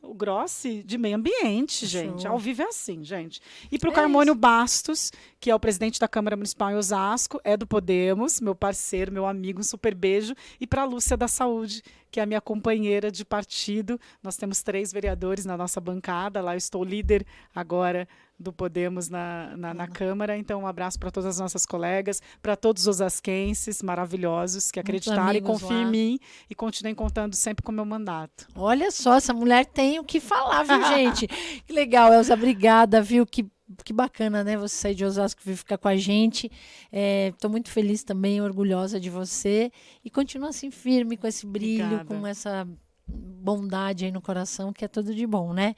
[SPEAKER 2] O Grossi, de meio ambiente, gente. Ao vivo é assim, gente. E para o Carmônio Bastos, que é o presidente da Câmara Municipal em Osasco, é do Podemos, meu parceiro, meu amigo, um super beijo. E para a Lúcia da Saúde, que é a minha companheira de partido. Nós temos 3 vereadores na nossa bancada. Lá eu estou líder agora do Podemos na Câmara. Então, um abraço para todas as nossas colegas, para todos os osasquenses maravilhosos que acreditaram e confiam em mim e continuem contando sempre com o meu mandato.
[SPEAKER 1] Olha só, essa mulher tem o que falar, viu, gente? Que legal, Elza, obrigada, viu? Que bacana, né? Você sair de Osasco e vir ficar com a gente. Estou muito feliz também, orgulhosa de você. E continua assim firme, com esse brilho, com essa bondade aí no coração, que é tudo de bom, né?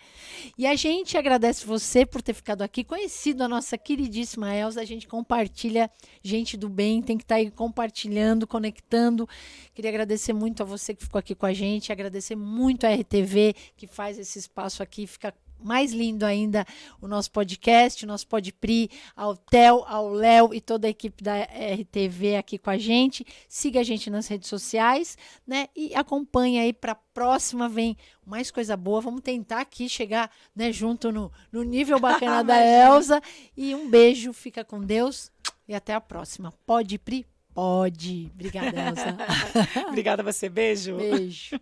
[SPEAKER 1] E a gente agradece você por ter ficado aqui, conhecido a nossa queridíssima Elza. A gente compartilha, gente do bem, tem que estar aí compartilhando, conectando. Queria agradecer muito a você que ficou aqui com a gente, agradecer muito a RTV, que faz esse espaço aqui, fica mais lindo ainda o nosso podcast, o nosso Podpri, ao Theo, ao Léo e toda a equipe da RTV aqui com a gente. Siga a gente nas redes sociais, né? E acompanha aí para a próxima, vem mais coisa boa. Vamos tentar aqui chegar, né, junto no nível bacana da Elza. E um beijo, fica com Deus e até a próxima. Pode, Pri? Pode. Obrigada, Elza.
[SPEAKER 2] Obrigada a você, beijo.
[SPEAKER 1] Beijo.